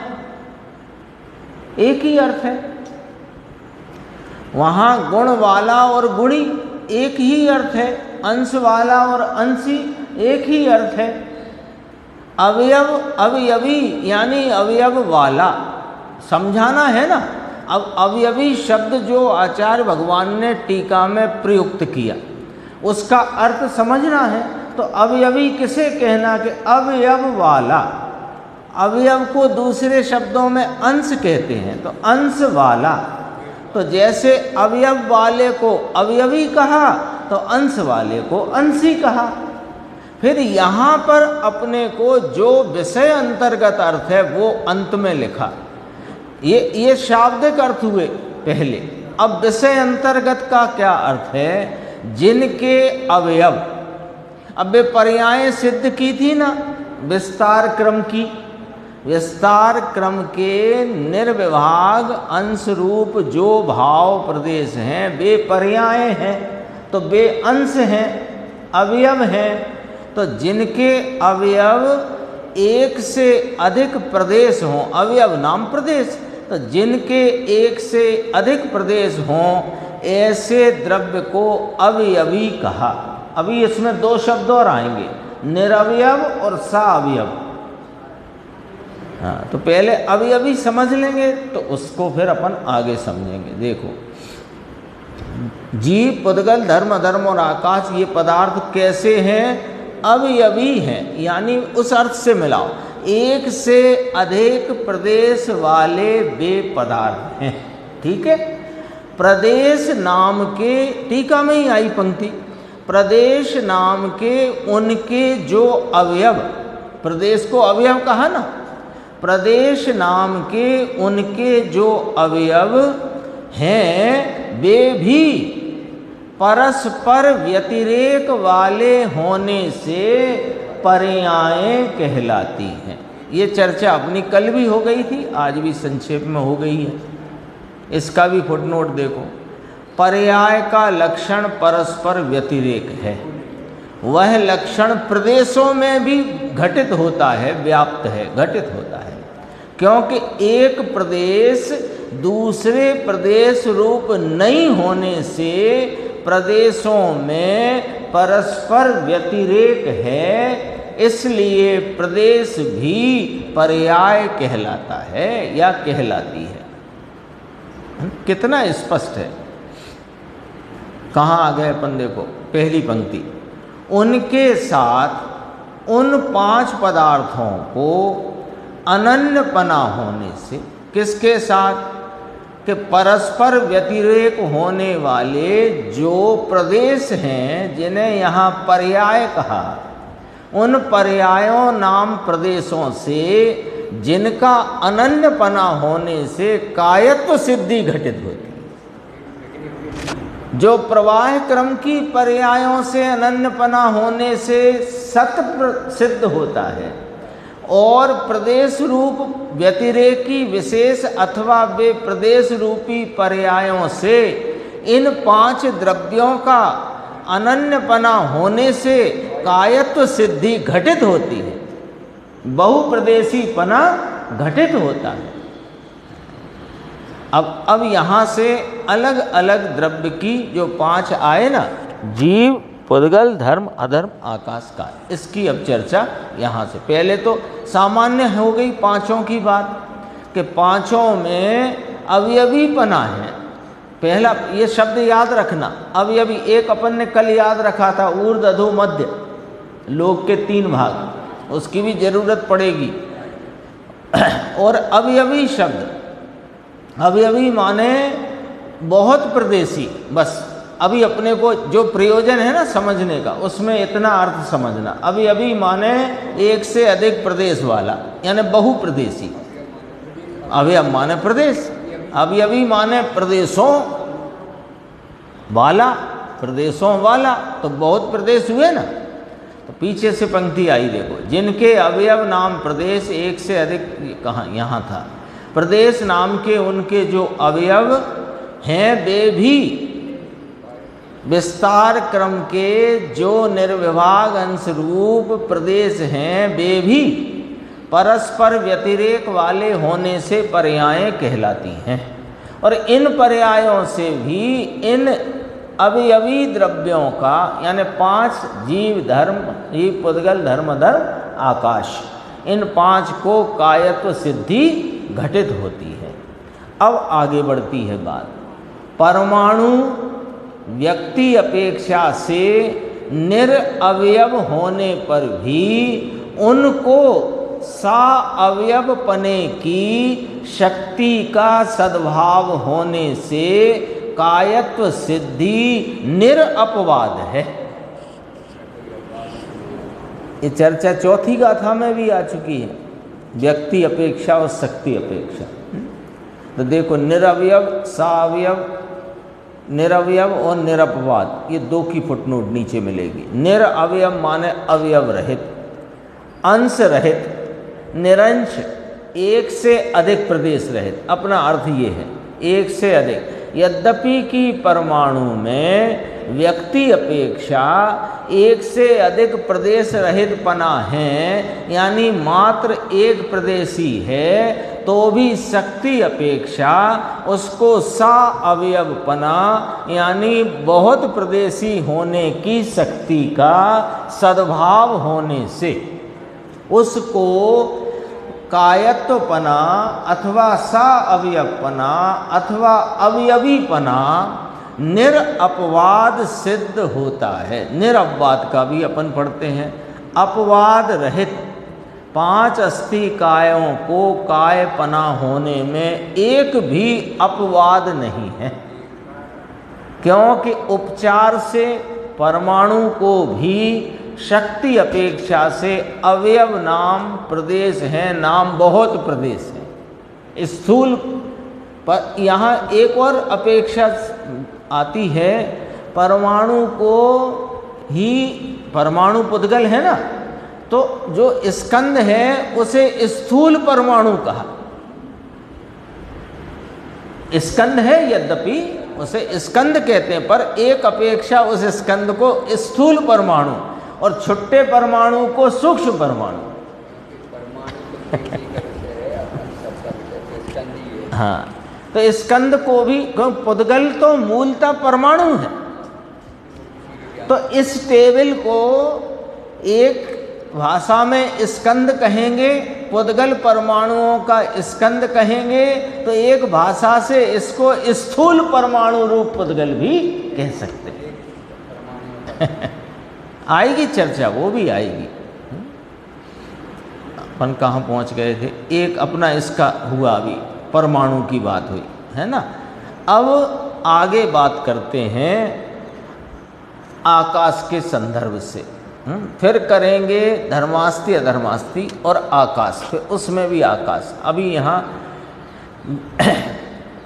एक ही अर्थ है। वहाँ गुण वाला और गुणी एक ही अर्थ है। अंश वाला और अंशी एक ही अर्थ है। अवयव, अवयवी यानी अवयव वाला, समझाना है ना। अब अवयवी शब्द जो आचार्य भगवान ने टीका में प्रयुक्त किया उसका अर्थ समझना है। तो अवयवी किसे कहना कि अवयव वाला। अवयव को दूसरे शब्दों में अंश कहते हैं, तो अंश वाला। तो जैसे अवयव वाले को अवयवी कहा तो अंश वाले को अंशी कहा। फिर यहाँ पर अपने को जो विषय अंतर्गत अर्थ है वो अंत में लिखा। ये शाब्दिक अर्थ हुए पहले। अब विषय अंतर्गत का क्या अर्थ है? जिनके अवयव, अब वे पर्याय सिद्ध की थी ना विस्तार क्रम की, विस्तार क्रम के निर्विभाग अंश रूप जो भाव प्रदेश हैं वे पर्याय हैं, तो वे अंश हैं, अवयव हैं। तो जिनके अवयव एक से अधिक प्रदेश हों, अवयव नाम प्रदेश, तो जिनके एक से अधिक प्रदेश हों ऐसे द्रव्य को अवयवी कहा। अभी इसमें दो शब्द और आएंगे, निरवयव और साअवयव। हाँ, तो पहले अवयवी समझ लेंगे तो उसको फिर अपन आगे समझेंगे। देखो, जीव, पुद्गल, धर्म, अधर्म और आकाश ये पदार्थ कैसे हैं? अवयवी हैं, यानी उस अर्थ से मिलाओ, एक से अधिक प्रदेश वाले वे पदार्थ हैं। ठीक है। प्रदेश नाम के, टीका में ही आई पंक्ति, प्रदेश नाम के उनके जो अवयव, प्रदेश को अवयव कहा ना, प्रदेश नाम के उनके जो अवयव हैं वे भी परस्पर व्यतिरेक वाले होने से पर्यायें कहलाती हैं। ये चर्चा अपनी कल भी हो गई थी, आज भी संक्षेप में हो गई है। इसका भी फुटनोट देखो। पर्याय का लक्षण परस्पर व्यतिरेक है। वह लक्षण प्रदेशों में भी घटित होता है, व्याप्त है, घटित होता है, क्योंकि एक प्रदेश दूसरे प्रदेश रूप नहीं होने से प्रदेशों में परस्पर व्यतिरेक है, इसलिए प्रदेश भी पर्याय कहलाता है या कहलाती है। कितना स्पष्ट है। कहाँ आ गए अपन? देखो पहली पंक्ति, उनके साथ उन पांच पदार्थों को अनन्यपना होने से, किसके साथ? कि परस्पर व्यतिरेक होने वाले जो प्रदेश हैं जिन्हें यहाँ पर्याय कहा, उन पर्यायों नाम प्रदेशों से जिनका अनन्यपना होने से कायत्व सिद्धि घटित होती है। जो प्रवाह क्रम की पर्यायों से अनन्यपना होने से सत सिद्ध होता है, और प्रदेश रूप व्यतिरेकी विशेष अथवा वे प्रदेश रूपी पर्यायों से इन पांच द्रव्यों का अनन्यपना होने से कायत्व सिद्धि घटित होती है, बहुप्रदेशीपना घटित होता है। अब यहाँ से अलग अलग द्रव्य की जो पांच आए ना, जीव, पुद्गल, धर्म, अधर्म, आकाश, काल, इसकी अब चर्चा यहाँ से। पहले तो सामान्य हो गई पांचों की बात, कि पांचों में अवयवीपना है। पहला ये शब्द याद रखना, अवयवी। एक अपन ने कल याद रखा था, ऊर्ध्व, अधो, मध्य, लोक के तीन भाग, उसकी भी जरूरत पड़ेगी। और अवयवी शब्द, अवयवी माने बहुत प्रदेशी। बस अभी अपने को जो प्रयोजन है ना समझने का, उसमें इतना अर्थ समझना। अवयवी माने एक से अधिक प्रदेश वाला, यानी बहुप्रदेशी। अवयव माने प्रदेश, अवयवी माने प्रदेशों वाला, प्रदेशों वाला, तो बहुत प्रदेश हुए ना। तो पीछे से पंक्ति आई, देखो, जिनके अवयव नाम प्रदेश एक से अधिक, कहाँ? यहाँ था। प्रदेश नाम के उनके जो अवयव हैं वे भी विस्तार क्रम के जो निर्विभाग अंश रूप प्रदेश हैं वे भी परस्पर व्यतिरेक वाले होने से पर्यायें कहलाती हैं। और इन पर्यायों से भी इन अवयवी द्रव्यों का, यानी पांच जीव, धर्म, जीव, पुद्गल, धर्म, अधर्म, आकाश, इन पांच को कायत्व सिद्धि घटित होती है। अब आगे बढ़ती है बात। परमाणु व्यक्ति अपेक्षा से निरअवयव होने पर भी उनको साअवयवपने की शक्ति का सद्भाव होने से कायत्व सिद्धि निरअपवाद है। ये चर्चा चौथी गाथा में भी आ चुकी है, व्यक्ति अपेक्षा और शक्ति अपेक्षा। तो देखो निरवयव, सावयव, निरवयव और निरपवाद, ये 2 की फुटनोट नीचे मिलेगी। निरअवयव माने अवयव रहित, अंश रहित, निरंश एक से अधिक प्रदेश रहित। अपना अर्थ ये है एक से अधिक। यद्यपि कि परमाणु में व्यक्ति अपेक्षा एक से अधिक प्रदेश रहित पना है, यानी मात्र एक प्रदेशी है, तो भी शक्ति अपेक्षा उसको सा अवयवपना यानी बहुत प्रदेशी होने की शक्ति का सद्भाव होने से उसको कायत्वपना अथवा सा अवयवपना अथवा अवयवीपना निरअपवाद सिद्ध होता है। निरअपवाद का भी अपन पढ़ते हैं। अपवाद रहित 5 अस्थि कायों को कायपना होने में एक भी अपवाद नहीं है, क्योंकि उपचार से परमाणु को भी शक्ति अपेक्षा से अवयव नाम प्रदेश है, नाम बहुत प्रदेश है। स्थूल पर यहाँ एक और अपेक्षा आती है, परमाणु को ही, परमाणु पुद्गल है ना, तो जो स्कंद है उसे स्थूल परमाणु कहा। स्कंद है यद्यपि उसे स्कंद कहते हैं, पर एक अपेक्षा उस स्कंद को स्थूल परमाणु और छुट्टे परमाणु को सूक्ष्म परमाणु। हाँ, तो स्कंद को भी, पुद्गल तो मूलतः परमाणु है, तो इस टेबल को एक भाषा में स्कंद कहेंगे, पुद्गल परमाणुओं का स्कंद कहेंगे, तो एक भाषा से इसको स्थूल परमाणु रूप पुद्गल भी कह सकते हैं। आएगी चर्चा, वो भी आएगी। अपन कहाँ पहुँच गए थे? एक अपना इसका हुआ, अभी परमाणु की बात हुई है ना। अब आगे बात करते हैं आकाश के संदर्भ से, फिर करेंगे धर्मास्ति अधर्मास्ति और आकाश, फिर उसमें भी आकाश। अभी यहाँ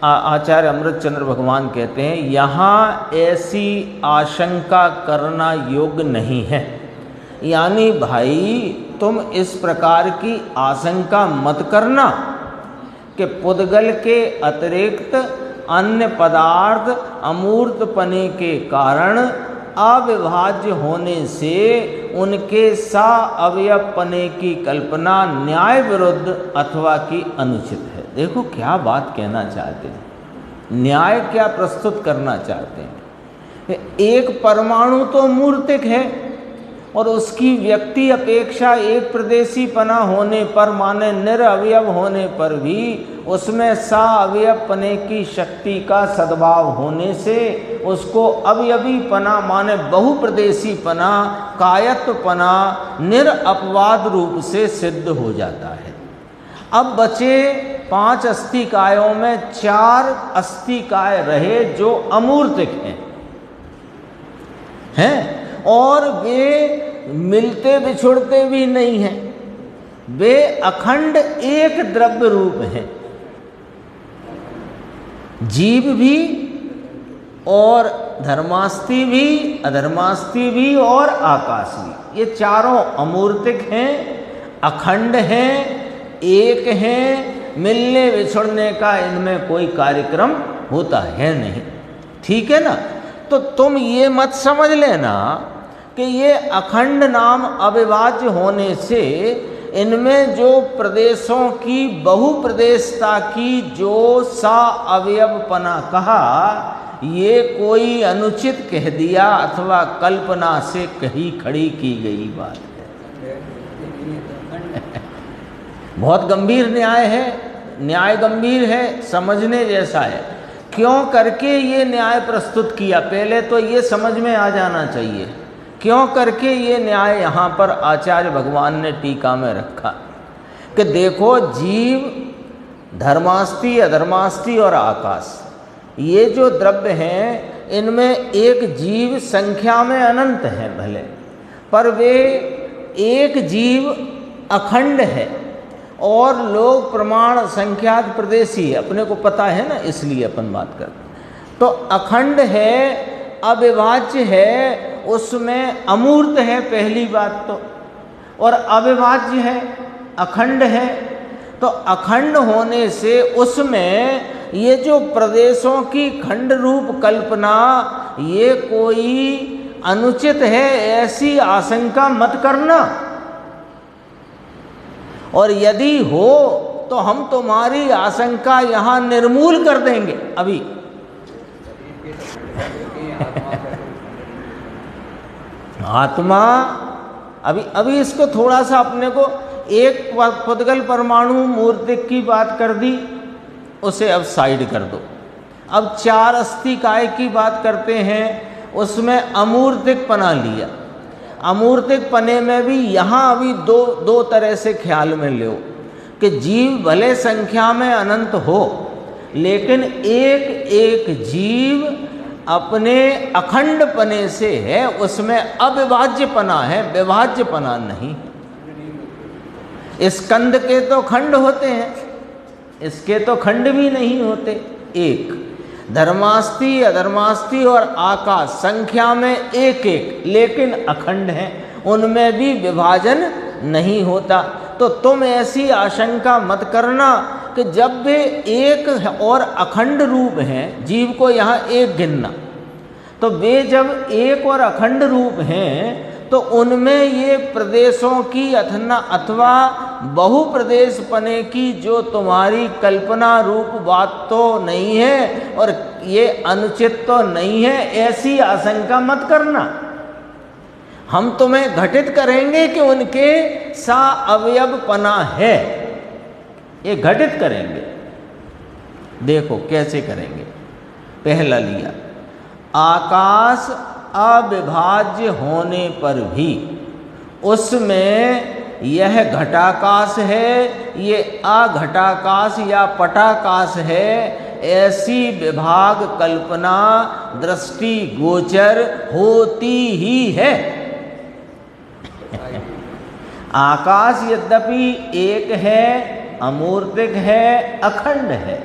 आचार्य अमृतचंद्र भगवान कहते हैं, यहाँ ऐसी आशंका करना योग्य नहीं है, यानी भाई तुम इस प्रकार की आशंका मत करना कि पुद्गल के अतिरिक्त अन्य पदार्थ अमूर्तपने के कारण अविभाज्य होने से उनके सा अवयवपने की कल्पना न्याय विरुद्ध अथवा की अनुचित है। देखो क्या बात कहना चाहते हैं, न्याय क्या प्रस्तुत करना चाहते हैं। एक परमाणु तो मूर्तिक है और उसकी व्यक्ति अपेक्षा एक प्रदेशी पना होने पर, माने निरअवयव होने पर भी उसमें सा अवयवपने की शक्ति का सद्भाव होने से उसको अवयवी पना माने बहुप्रदेशी पना, कायत्व पना निरअपवाद रूप से सिद्ध हो जाता है। अब बचे 5 अस्थिकायों में 4 अस्थिकाय रहे जो अमूर्तिक हैं और वे मिलते बिछुड़ते भी नहीं हैं, वे अखंड एक द्रव्य रूप हैं। जीव भी और धर्मास्ति भी, अधर्मास्ति भी और आकाश भी, ये चारों अमूर्तिक हैं, अखंड हैं, एक हैं, मिलने बिछुड़ने का इनमें कोई कार्यक्रम होता है नहीं। ठीक है ना। तो तुम ये मत समझ लेना कि ये अखंड नाम अविभाज्य होने से इनमें जो प्रदेशों की बहुप्रदेशता की जो सा अवयवपना कहा, ये कोई अनुचित कह दिया अथवा कल्पना से कही खड़ी की गई बात है। बहुत गंभीर न्याय है, न्याय गंभीर है, समझने जैसा है। क्यों करके ये न्याय प्रस्तुत किया, पहले तो ये समझ में आ जाना चाहिए क्यों करके ये न्याय यहाँ पर आचार्य भगवान ने टीका में रखा कि देखो जीव, धर्मास्ति, अधर्मास्ति और आकाश, ये जो द्रव्य हैं इनमें एक जीव संख्या में अनंत हैं भले, पर वे एक जीव अखंड है और लोग प्रमाण संख्यात प्रदेशी है, अपने को पता है ना, इसलिए अपन बात करते हैं। तो अखंड है, अविभाज्य है, उसमें अमूर्त है पहली बात तो, और अविभाज्य है, अखंड है। तो अखंड होने से उसमें ये जो प्रदेशों की खंड रूप कल्पना, ये कोई अनुचित है ऐसी आशंका मत करना। और यदि हो तो हम तुम्हारी आशंका यहाँ निर्मूल कर देंगे अभी। आत्मा अभी इसको थोड़ा सा अपने को एक पुद्गल परमाणु मूर्तिक की बात कर दी, उसे अब साइड कर दो। अब चार अस्थि काय की बात करते हैं, उसमें अमूर्तिक पना लिया। अमूर्तिक पने में भी यहाँ अभी दो तरह से ख्याल में लो कि जीव भले संख्या में अनंत हो, लेकिन एक एक जीव अपने अखंड पने से है, उसमें अविभाज्य पना है, विभाज्य पना नहीं। स्कंद के तो खंड होते हैं, इसके तो खंड भी नहीं होते। एक धर्मास्ति, अधर्मास्ति और आकाश संख्या में एक एक, लेकिन अखंड हैं, उनमें भी विभाजन नहीं होता। तो तुम ऐसी आशंका मत करना कि जब वे एक और अखंड रूप हैं, जीव को यहाँ एक गिनना, तो वे जब एक और अखंड रूप हैं तो उनमें ये प्रदेशों की अथवा बहु प्रदेश पने की जो तुम्हारी कल्पना रूप बात तो नहीं है, और ये अनुचित तो नहीं है, ऐसी आशंका मत करना। हम तुम्हें घटित करेंगे कि उनके सा अवयव पना है, ये घटित करेंगे। देखो कैसे करेंगे। पहला लिया, आकाश अविभाज्य होने पर भी उसमें यह घटाकाश है, ये अघटाकाश या पटाकाश है, ऐसी विभाग कल्पना दृष्टि गोचर होती ही है। आकाश यद्यपि एक है, अमूर्तिक है, अखंड है,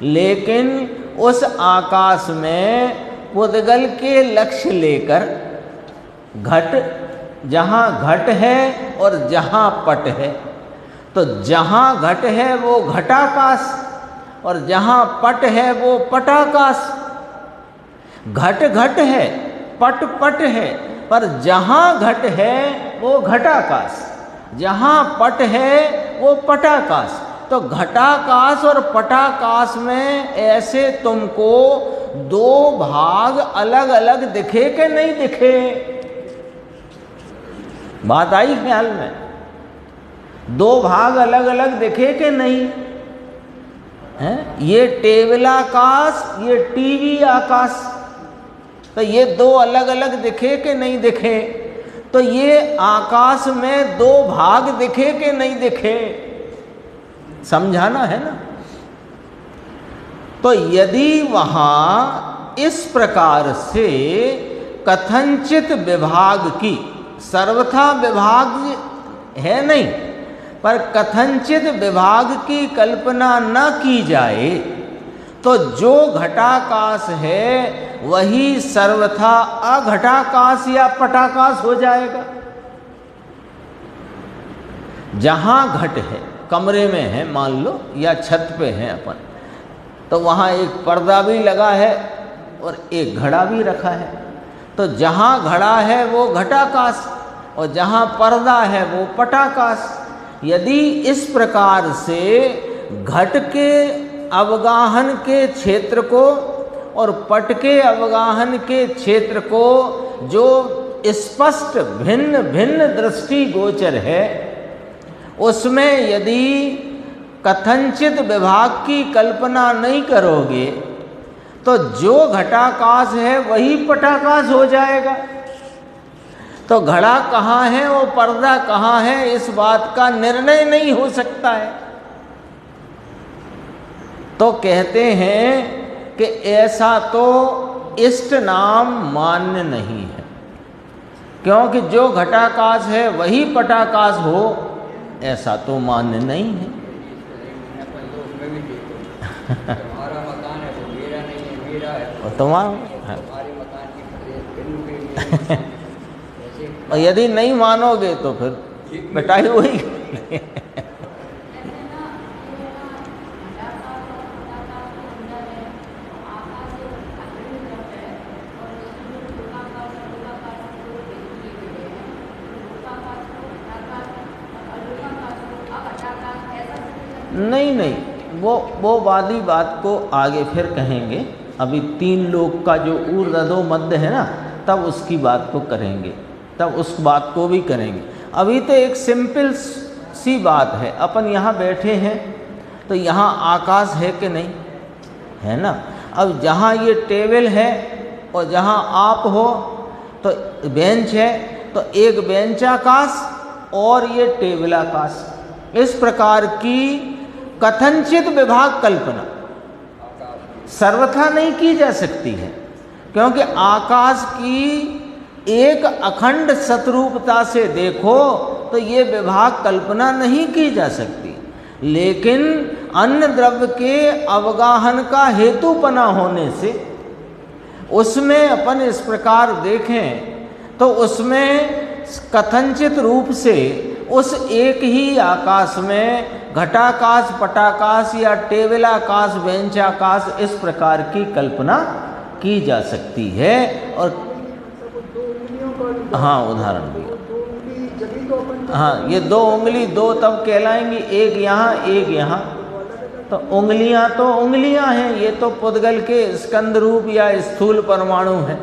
लेकिन उस आकाश में पुद्गल के लक्ष्य लेकर घट, जहाँ घट है और जहाँ पट है, तो जहाँ घट है वो घटाकाश और जहाँ पट है वो पटाकाश। घट घट है, पट पट है, पर जहाँ घट है वो घटाकाश, जहाँ पट है वो पटाकाश। तो घटाकाश और पटाकाश में ऐसे तुमको दो भाग अलग अलग दिखे कि नहीं दिखे? बात आई ख्याल में? दो भाग अलग अलग दिखे कि नहीं है? ये टेबल आकाश, ये टीवी आकाश, तो ये दो अलग अलग दिखे कि नहीं दिखे? तो ये आकाश में दो भाग दिखे कि नहीं दिखे? समझाना है ना। तो यदि वहाँ इस प्रकार से कथनचित विभाग की, सर्वथा विभाग है नहीं, पर कथनचित विभाग की कल्पना न की जाए, तो जो घटाकाश है वही सर्वथा अघटाकाश या पटाकाश हो जाएगा। जहाँ घट है, कमरे में है मान लो, या छत पे है अपन, तो वहाँ एक पर्दा भी लगा है और एक घड़ा भी रखा है। तो जहाँ घड़ा है वो घटाकाश और जहाँ पर्दा है वो पटाकाश। यदि इस प्रकार से घट के अवगाहन के क्षेत्र को और पट के अवगाहन के क्षेत्र को जो स्पष्ट भिन्न भिन्न दृष्टि गोचर है, उसमें यदि कथनचित विभाग की कल्पना नहीं करोगे तो जो घटाकाश है वही पटाकाश हो जाएगा। तो घड़ा कहाँ है और पर्दा कहाँ है, इस बात का निर्णय नहीं हो सकता है। तो कहते हैं कि ऐसा तो इष्ट नाम मान्य नहीं है। क्योंकि जो घटाकाश है वही पटाकाश हो ऐसा तो मान्य नहीं है। हमारा मकान है वो मेरा नहीं है, मेरा है और तुम्हारा हमारे मकान की और यदि नहीं मानोगे तो फिर पिटाई हुई। नहीं नहीं, वो वाली बात को आगे फिर कहेंगे। अभी 3 लोक का जो ऊर्ध्व मध्य है ना, तब उसकी बात को करेंगे, तब उस बात को भी करेंगे। अभी तो एक सिंपल सी बात है, अपन यहाँ बैठे हैं तो यहाँ आकाश है कि नहीं है ना। अब जहाँ ये टेबल है और जहाँ आप हो तो बेंच है, तो एक बेंच आकाश और ये टेबल आकाश, इस प्रकार की कथनचित विभाग कल्पना सर्वथा नहीं की जा सकती है, क्योंकि आकाश की एक अखंड सतरूपता से देखो तो ये विभाग कल्पना नहीं की जा सकती। लेकिन अन्य द्रव्य के अवगाहन का हेतुपना होने से उसमें अपन इस प्रकार देखें तो उसमें कथनचित रूप से उस एक ही आकाश में घटाकाश, पटाकाश या टेबलाकाश, बेंचाकाश, इस प्रकार की कल्पना की जा सकती है। और हाँ, उदाहरण दिया। हाँ, ये 2 उंगली 2 तब कहलाएंगी, एक यहाँ एक यहाँ। तो उंगलियाँ तो उंगलियाँ हैं, ये तो पुद्गल के स्कंद रूप या स्थूल परमाणु हैं।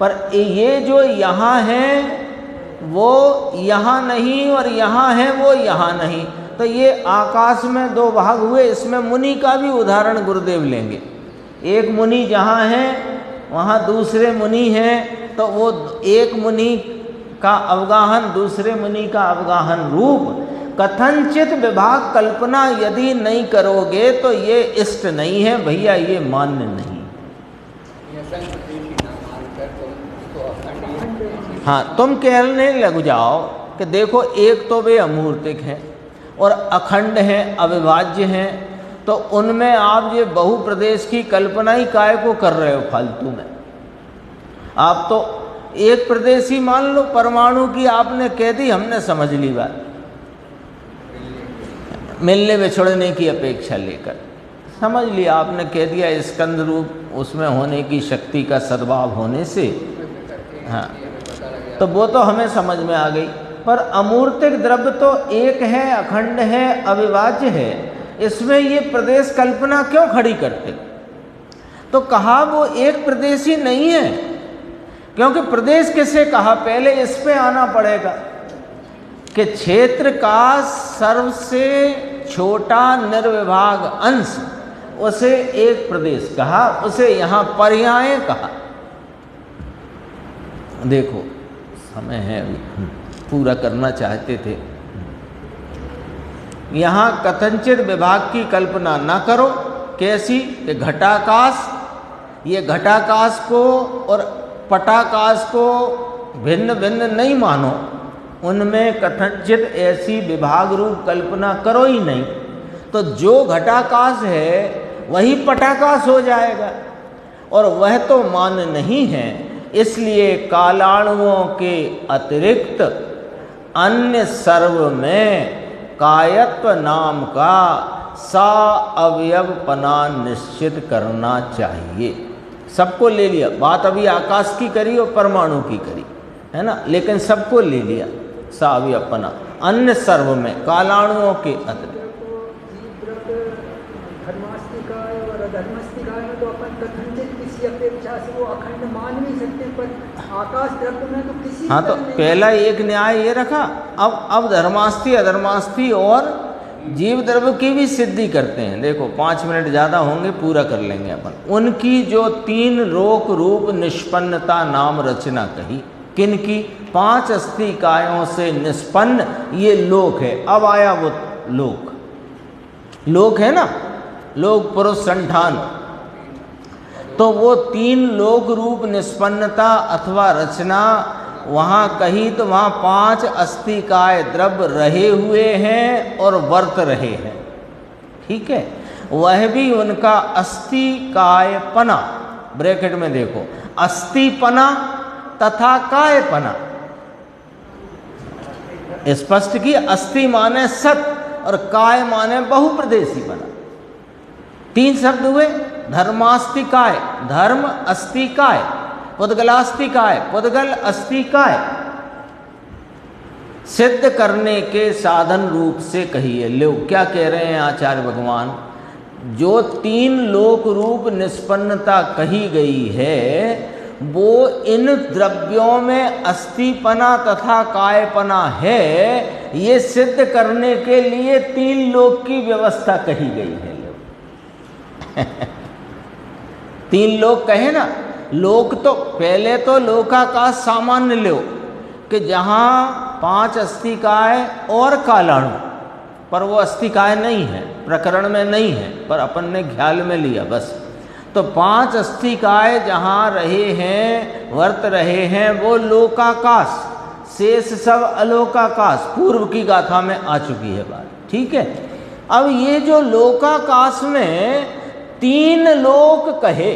पर ये जो यहाँ है वो यहाँ नहीं और यहाँ है वो यहाँ नहीं, तो ये आकाश में 2 भाग हुए। इसमें मुनि का भी उदाहरण गुरुदेव लेंगे। एक मुनि जहाँ है वहाँ दूसरे मुनि हैं, तो वो एक मुनि का अवगाहन दूसरे मुनि का अवगाहन रूप कथनचित विभाग कल्पना यदि नहीं करोगे तो ये इष्ट नहीं है भैया, ये मान्य नहीं। हाँ, तुम कहने लग जाओ कि देखो एक तो वे अमूर्तिक हैं और अखंड हैं, अविभाज्य हैं, तो उनमें आप ये बहुप्रदेश की कल्पना ही काय को कर रहे हो फालतू में। आप तो एक प्रदेश ही मान लो, परमाणु की आपने कह दी, हमने समझ ली बात, मिलने बिछड़ने की अपेक्षा लेकर समझ लिया, आपने कह दिया स्कंद रूप उसमें होने की शक्ति का सद्भाव होने से। हाँ, तो वो तो हमें समझ में आ गई। पर अमूर्तिक द्रव्य तो एक है, अखंड है, अविभाज्य है, इसमें ये प्रदेश कल्पना क्यों खड़ी करते? तो कहा वो एक प्रदेश ही नहीं है, क्योंकि प्रदेश किसे कहा, पहले इस पे आना पड़ेगा कि क्षेत्र का सर्वसे छोटा निर्विभाग अंश, उसे एक प्रदेश कहा, उसे यहाँ पर्याय कहा। देखो समय है, पूरा करना चाहते थे। यहाँ कथनचित विभाग की कल्पना ना करो। कैसी? कि घटाकाश, ये घटाकाश को और पटाकाश को भिन्न भिन्न नहीं मानो, उनमें कथनचित ऐसी विभाग रूप कल्पना करो ही नहीं। तो जो घटाकाश है वही पटाकाश हो जाएगा, और वह तो मान नहीं है। इसलिए कालाणुओं के अतिरिक्त अन्य सर्व में कायत्व नाम का सा अवयवपना निश्चित करना चाहिए। सबको ले लिया, बात अभी आकाश की करी और परमाणु की करी है ना, लेकिन सबको ले लिया सा अवयवपना, अन्य सर्व में कालाणुओं के अतिरिक्त। तो अपन कथनचित किसी अपेक्षा से वो अखंड मान नहीं सकते, पर आकाश द्रव्य में तो किसी। हाँ, तो पहला एक न्याय ये रखा। अब धर्मास्थी, अधर्मास्थी और जीव द्रव्य की भी सिद्धि करते हैं। देखो 5 मिनट ज़्यादा होंगे, पूरा कर लेंगे अपन। उनकी जो 3 लोक रूप निष्पन्नता नाम रचना कही, किन की? 5 अस्थिकायों से निष्पन्न ये लोक है। अब आया वो लोक है ना, लोक पुरुष संठान। तो वो 3 लोक रूप निष्पन्नता अथवा रचना वहाँ कहीं तो वहाँ 5 अस्थिकाय द्रव्य रहे हुए हैं और वर्त रहे हैं, ठीक है। वह भी उनका अस्थिकायपना, ब्रैकेट में देखो, अस्थिपना तथा कायपना, स्पष्ट की अस्थि माने सत और काय माने बहुप्रदेशीपना। 3 शब्द हुए, धर्मास्तिकाय, धर्म अस्तिकाय, पुद्गलास्तिकाय, पुद्गल अस्तिकाय, सिद्ध करने के साधन रूप से कहिए। लो क्या कह रहे हैं आचार्य भगवान, जो 3 लोक रूप निष्पन्नता कही गई है वो इन द्रव्यों में अस्थिपना तथा कायपना है, ये सिद्ध करने के लिए 3 लोक की व्यवस्था कही गई है। 3 लोक कहे ना, लोक तो पहले तो लोकाकाश सामान्य लो कि जहाँ 5 अस्थिकाय और कालाणु, पर वो अस्थिकाय नहीं है, प्रकरण में नहीं है, पर अपन ने ख्याल में लिया बस। तो 5 अस्थिकाय जहाँ रहे हैं, वर्त रहे हैं, वो लोकाकाश, शेष सब अलोकाकाश, पूर्व की गाथा में आ चुकी है बात, ठीक है। अब ये जो लोकाकाश में 3 लोक कहे,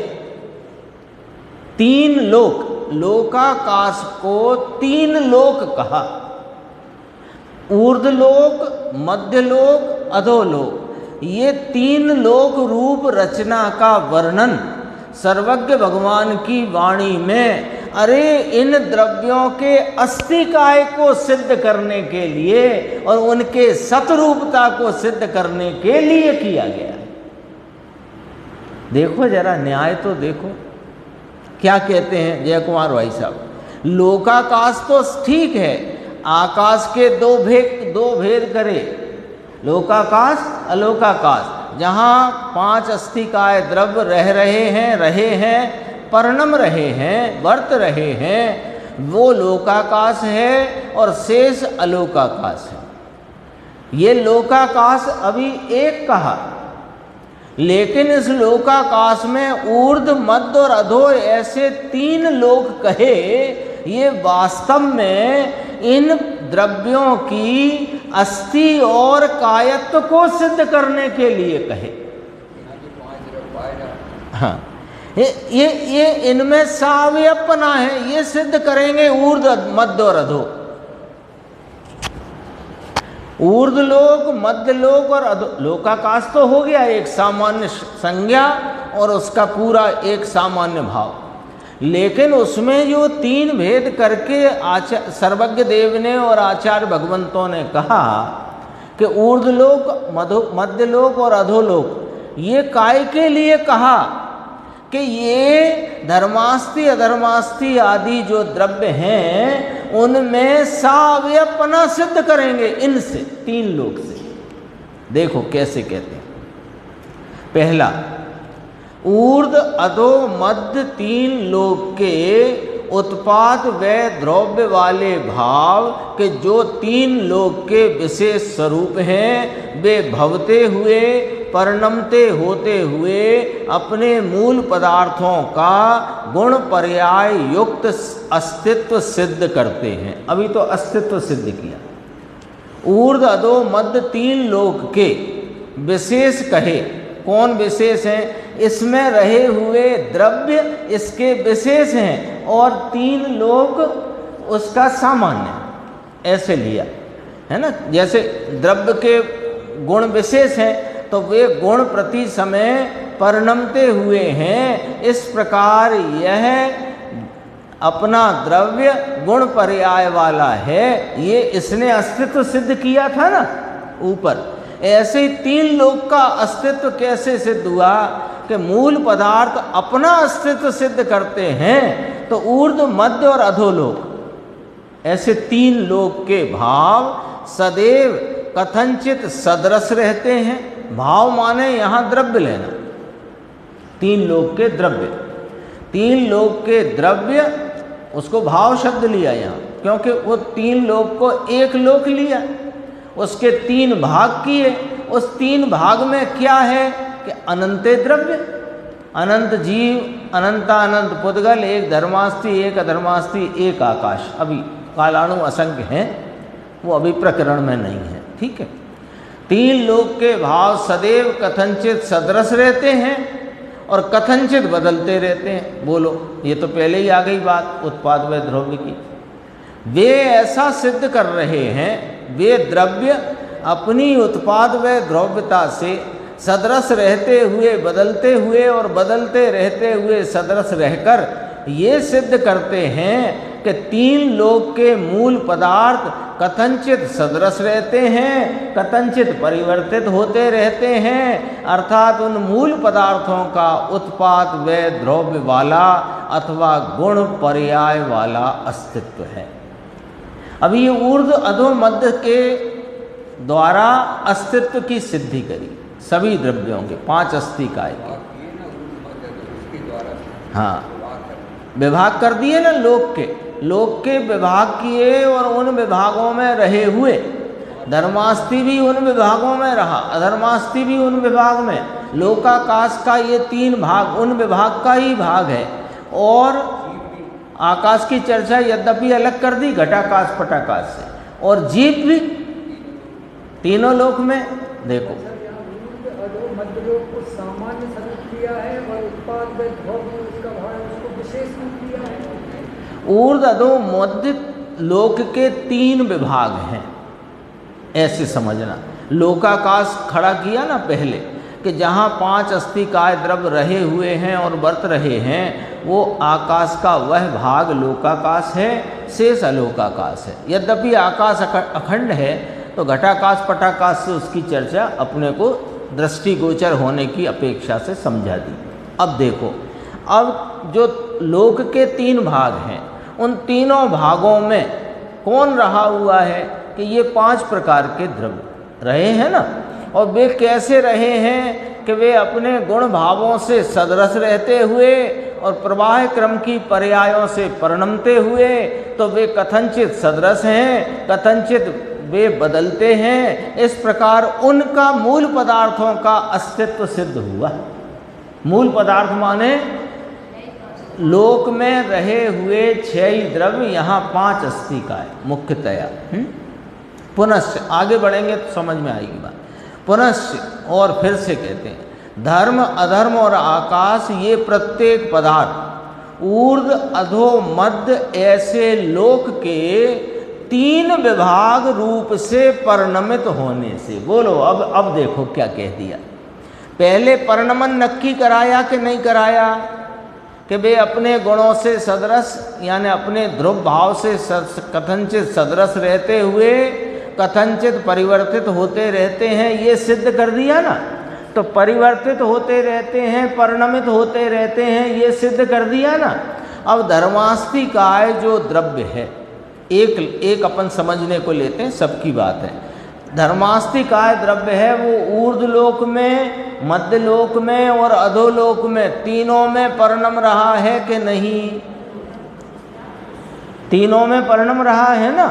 3 लोक, लोकाकाश को 3 लोक कहा, ऊर्ध्वलोक, मध्यलोक, अधोलोक। ये 3 लोक रूप रचना का वर्णन सर्वज्ञ भगवान की वाणी में, अरे इन द्रव्यों के अस्थिकाय को सिद्ध करने के लिए और उनके सतरूपता को सिद्ध करने के लिए किया गया। देखो जरा न्याय तो देखो क्या कहते हैं जय कुमार भाई साहब। लोकाकाश तो ठीक है, आकाश के 2 भेद करे, लोकाकाश अलोकाकाश, जहाँ 5 अस्थिकाय द्रव्य रहे हैं, परिणम रहे हैं, वर्त रहे हैं, वो लोकाकाश है और शेष अलोकाकाश है। ये लोकाकाश अभी एक कहा, लेकिन इस लोकाकाश में ऊर्ध्व, मध्य और अधो ऐसे 3 लोक कहे, ये वास्तव में इन द्रव्यों की अस्थि और कायत्व को सिद्ध करने के लिए कहे। हाँ, ये इनमें सावयवपना है, ये सिद्ध करेंगे ऊर्ध्व, मध्य और अधो। ऊर्ध्वलोक, मध्यलोक और अधो, लोकाकाश तो हो गया एक सामान्य संज्ञा और उसका पूरा एक सामान्य भाव, लेकिन उसमें जो 3 भेद करके सर्वज्ञ देव ने और आचार्य भगवंतों ने कहा कि ऊर्ध्वलोक, मध्यलोक और अधोलोक, ये काय के लिए कहा कि ये धर्मास्ति अधर्मास्ति आदि जो द्रव्य हैं उनमें सावयवपना सिद्ध करेंगे इनसे, 3 लोक से। देखो कैसे कहते हैं। पहला, ऊर्ध्व, अधो, मध्य 3 लोक के उत्पाद व द्रव्य वाले भाव के जो 3 लोक के विशेष स्वरूप हैं, वे भवते हुए, परिणमते होते हुए अपने मूल पदार्थों का गुण पर्याय युक्त अस्तित्व सिद्ध करते हैं। अभी तो अस्तित्व सिद्ध किया। ऊर्ध्व, अधो, मध्य 3 लोक के विशेष कहे, कौन विशेष हैं? इसमें रहे हुए द्रव्य इसके विशेष हैं और 3 लोक उसका सामान्य, ऐसे लिया है ना। जैसे द्रव्य के गुण विशेष हैं तो वे गुण प्रति समय परिणमते हुए हैं, इस प्रकार यह अपना द्रव्य गुण पर्याय वाला है, ये इसने अस्तित्व सिद्ध किया था ना ऊपर। ऐसे 3 लोक का अस्तित्व कैसे सिद्ध हुआ कि मूल पदार्थ अपना अस्तित्व सिद्ध करते हैं, तो ऊर्ध्व, मध्य और अधोलोक ऐसे 3 लोक के भाव सदैव कथनचित सदृश रहते हैं। भाव माने यहाँ द्रव्य लेना, 3 लोक के द्रव्य, 3 लोक के द्रव्य, उसको भाव शब्द लिया यहाँ, क्योंकि वो 3 लोक को एक लोक लिया, उसके 3 भाग किए। उस 3 भाग में क्या है कि अनंत द्रव्य, अनंत जीव, अनंतानंत पुद्गल, एक धर्मास्थि, एक अधर्मास्थि, एक आकाश। अभी कालाणु असंख्य हैं, वो अभी प्रकरण में नहीं है, ठीक है। तीन लोक के भाव सदैव कथनचित सदृश रहते हैं और कथनचित बदलते रहते हैं। बोलो, ये तो पहले ही आ गई बात उत्पाद व द्रव्य की। वे ऐसा सिद्ध कर रहे हैं, वे द्रव्य अपनी उत्पाद व द्रव्यता से सदृश रहते हुए बदलते हुए और बदलते रहते हुए सदृश रहकर ये सिद्ध करते हैं कि तीन लोक के मूल पदार्थ कथनचित सदृश रहते हैं, कथनचित परिवर्तित होते रहते हैं, अर्थात उन मूल पदार्थों का उत्पाद व द्रव्य वाला अथवा गुण पर्याय वाला अस्तित्व है। अभी ये ऊर्ध्व अधो मध्य के द्वारा अस्तित्व की सिद्धि करी सभी द्रव्यों के, पांच अस्थिकाय के। हाँ, विभाग कर दिए ना लोक के विभाग किए और उन विभागों में रहे हुए। धर्मास्थि भी उन विभागों में रहा, अधर्मास्थि भी उन विभाग में। लोकाकाश का ये तीन भाग उन विभाग का ही भाग है। और आकाश की चर्चा यद्यपि अलग कर दी घटाकाश पटाकाश से, और जीव भी तीनों लोक में। देखो मध्य लोक को सामान्य स्वरूप किया है और उत्पाद व द्रव्य उसका भाव उसको विशेष रूप दिया है। ऊर्ध्व अधो मध्य लोक के तीन विभाग हैं, ऐसे समझना। लोकाकाश खड़ा किया ना पहले कि जहाँ पांच अस्थिकाय द्रव्य रहे हुए हैं और वर्त रहे हैं, वो आकाश का वह भाग लोकाकाश है, शेष अलोकाकाश है। यद्यपि आकाश अखंड है तो घटाकाश पटाकाश से उसकी चर्चा अपने को दृष्टिगोचर होने की अपेक्षा से समझा दी। अब देखो, अब जो लोक के तीन भाग हैं, उन तीनों भागों में कौन रहा हुआ है कि ये पांच प्रकार के द्रव्य रहे हैं ना। और वे कैसे रहे हैं कि वे अपने गुण भावों से सदृश रहते हुए और प्रवाह क्रम की पर्यायों से परिणमते हुए, तो वे कथनचित सदृश हैं, कथनचित वे बदलते हैं। इस प्रकार उनका मूल पदार्थों का अस्तित्व सिद्ध हुआ। मूल पदार्थ माने लोक में रहे हुए छह ही द्रव्य, यहाँ पांच अस्थिकाय मुख्यतया। पुनश्च आगे बढ़ेंगे तो समझ में आएगी बात। पुनश्च और फिर से कहते हैं, धर्म अधर्म और आकाश ये प्रत्येक पदार्थ ऊर्ध्व अधो मध्य ऐसे लोक के तीन विभाग रूप से परिणमित होने से। बोलो, अब देखो क्या कह दिया। पहले परिणमन नक्की कराया कि नहीं कराया कि वे अपने गुणों से सदृश यानी अपने ध्रुव भाव से कथनचित सदृश रहते हुए कथनचित परिवर्तित होते रहते हैं, ये सिद्ध कर दिया ना। तो परिवर्तित होते रहते हैं, परिणमित होते रहते हैं, ये सिद्ध कर दिया ना। अब धर्मास्थिकाय जो द्रव्य है, एक अपन समझने को लेते हैं, सबकी बात है। धर्मास्थिकाय द्रव्य है वो ऊर्ध्व लोक में, मध्य लोक में और अधोलोक में, तीनों में परिणम रहा है कि नहीं? तीनों में परिणम रहा है ना।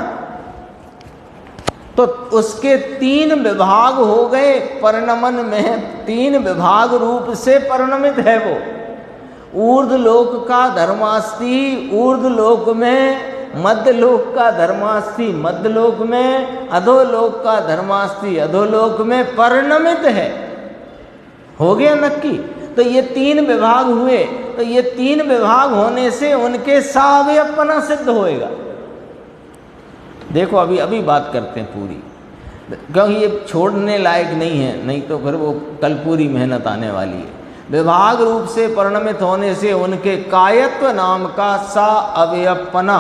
तो उसके तीन विभाग हो गए परिणमन में, तीन विभाग रूप से परिणमित है वो। ऊर्ध्व लोक का धर्मास्थि ऊर्ध्व लोक में, मध्य लोक का धर्मास्थि मध्य लोक में, अधोलोक का धर्मास्थि अधोलोक में परिणमित है। हो गया नक्की। तो ये तीन विभाग हुए, तो ये तीन विभाग होने से उनके सावयवपना सिद्ध होएगा। देखो अभी बात करते हैं पूरी, क्योंकि ये छोड़ने लायक नहीं है, नहीं तो फिर वो कल पूरी मेहनत आने वाली है। विभाग रूप से परिणमित होने से उनके कायत्व नाम का सा अवयवपना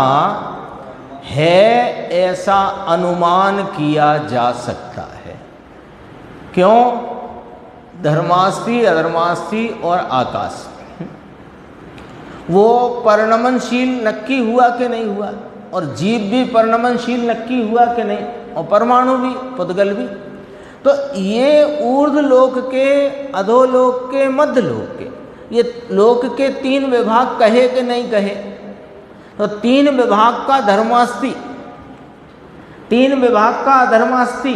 है, ऐसा अनुमान किया जा सकता है। क्यों? धर्मास्थि अधर्मास्थि और आकाश वो परिणमनशील नक्की हुआ कि नहीं हुआ, और जीव भी परिणमनशील नक्की हुआ कि नहीं, और परमाणु भी, पुद्गल भी। तो ये ऊर्ध्व लोक के, अधोलोक के, मध्य लोक के, ये लोक के तीन विभाग कहे कि नहीं कहे? तो तीन विभाग का धर्मास्थि, तीन विभाग का अधर्मास्थि।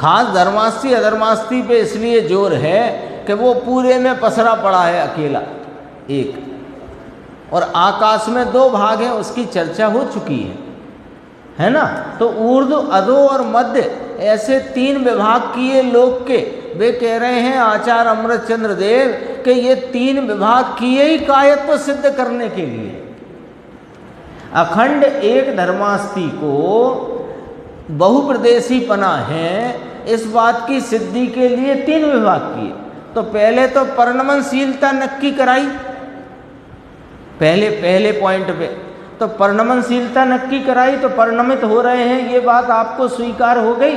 खास धर्मास्थि अधर्मास्थि पे इसलिए जोर है कि वो पूरे में पसरा पड़ा है अकेला एक, और आकाश में 2 भाग हैं, उसकी चर्चा हो चुकी है ना। तो ऊर्ध्व, अधो और मध्य ऐसे 3 विभाग किए लोक के। वे कह रहे हैं आचार्य अमृतचंद्र देव कि ये 3 विभाग किए ही कायत्व सिद्ध करने के लिए। अखंड एक धर्मास्ति को बहुप्रदेशीपना है, इस बात की सिद्धि के लिए 3 विभाग किए। तो पहले तो परिणमनशीलता नक्की कराई, पहले पॉइंट पे तो परिणमनशीलता नक्की कराई, तो परिणमित हो रहे हैं ये बात आपको स्वीकार हो गई।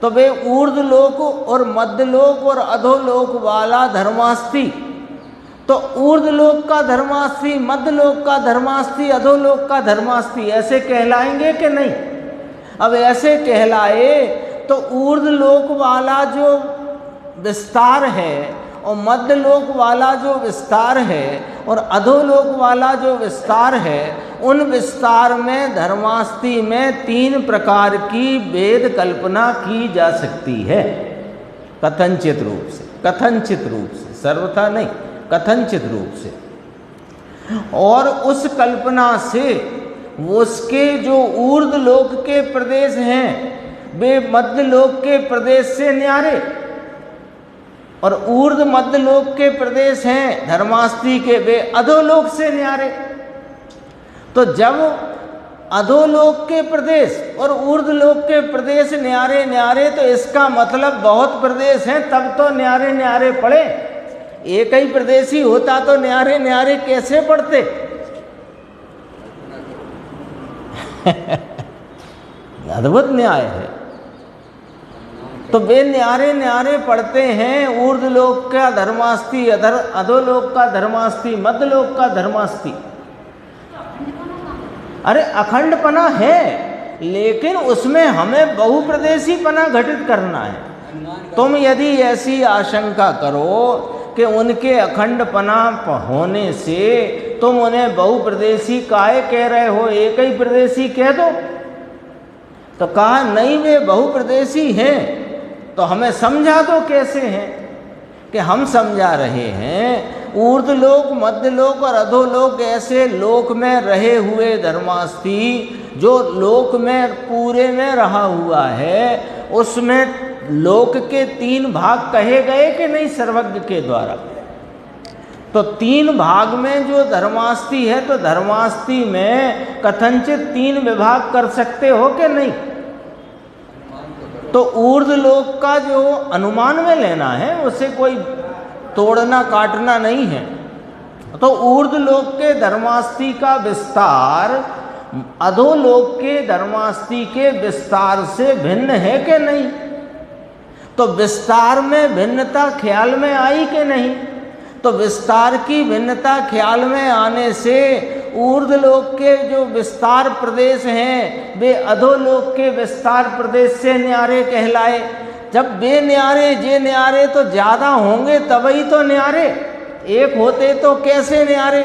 तो वे ऊर्ध्व लोक और मध्य लोक और अधोलोक वाला धर्मास्ति, तो ऊर्ध्व लोक का धर्मास्ति, मध्य लोक का धर्मास्ति, अधोलोक का धर्मास्ति ऐसे कहलाएंगे कि नहीं? अब ऐसे कहलाए तो ऊर्ध्व लोक वाला जो विस्तार है और मध्य लोक वाला जो विस्तार है और अधोलोक वाला जो विस्तार है, उन विस्तार में धर्मास्ति में 3 प्रकार की वेद कल्पना की जा सकती है, कथनचित रूप से, सर्वथा नहीं, कथनचित रूप से। और उस कल्पना से उसके जो ऊर्ध्व लोक के प्रदेश हैं वे मध्य लोक के प्रदेश से न्यारे, और ऊर्ध्व मध्य लोक के प्रदेश हैं धर्मास्ति के, वे अधोलोक से न्यारे। तो जब अधोलोक के प्रदेश और ऊर्ध्व लोक के प्रदेश न्यारे तो इसका मतलब बहुत प्रदेश हैं, तब तो न्यारे पड़े। एक ही प्रदेशी होता तो न्यारे कैसे पड़ते? अद्भुत न्याय है। तो वे न्यारे पढ़ते हैं, ऊर्ध्व लोक का धर्मास्ति, अधोलोक का धर्मास्ति, मध्य लोक का धर्मास्ति। अरे अखंडपना है, लेकिन उसमें हमें बहुप्रदेशीपना घटित करना है। तुम यदि ऐसी आशंका करो कि उनके अखंडपना होने से तुम उन्हें बहुप्रदेशी काहे कह रहे हो, एक ही प्रदेशी कह दो। तो कहा नहीं, वे बहुप्रदेशी हैं, तो हमें समझा दो कैसे हैं। कि हम समझा रहे हैं, ऊर्ध्व लोक, मध्य लोक और अधोलोक ऐसे लोक में रहे हुए धर्मास्ति, जो लोक में पूरे में रहा हुआ है, उसमें लोक के 3 भाग कहे गए कि नहीं सर्वज्ञ के द्वारा। तो 3 भाग में जो धर्मास्ति है, तो धर्मास्ति में कथनचित 3 विभाग कर सकते हो कि नहीं? तो ऊर्ध्व लोक का जो अनुमान में लेना है, उसे कोई तोड़ना काटना नहीं है। तो ऊर्ध्व लोक के धर्मास्ति का विस्तार अधोलोक के धर्मास्ति के विस्तार से भिन्न है कि नहीं? तो विस्तार में भिन्नता ख्याल में आई कि नहीं? तो विस्तार की भिन्नता ख्याल में आने से ऊर्ध्वलोक के जो विस्तार प्रदेश हैं वे अधोलोक के विस्तार प्रदेश से न्यारे कहलाए। जब वे न्यारे जे न्यारे तो ज़्यादा होंगे तभी तो न्यारे, एक होते तो कैसे न्यारे?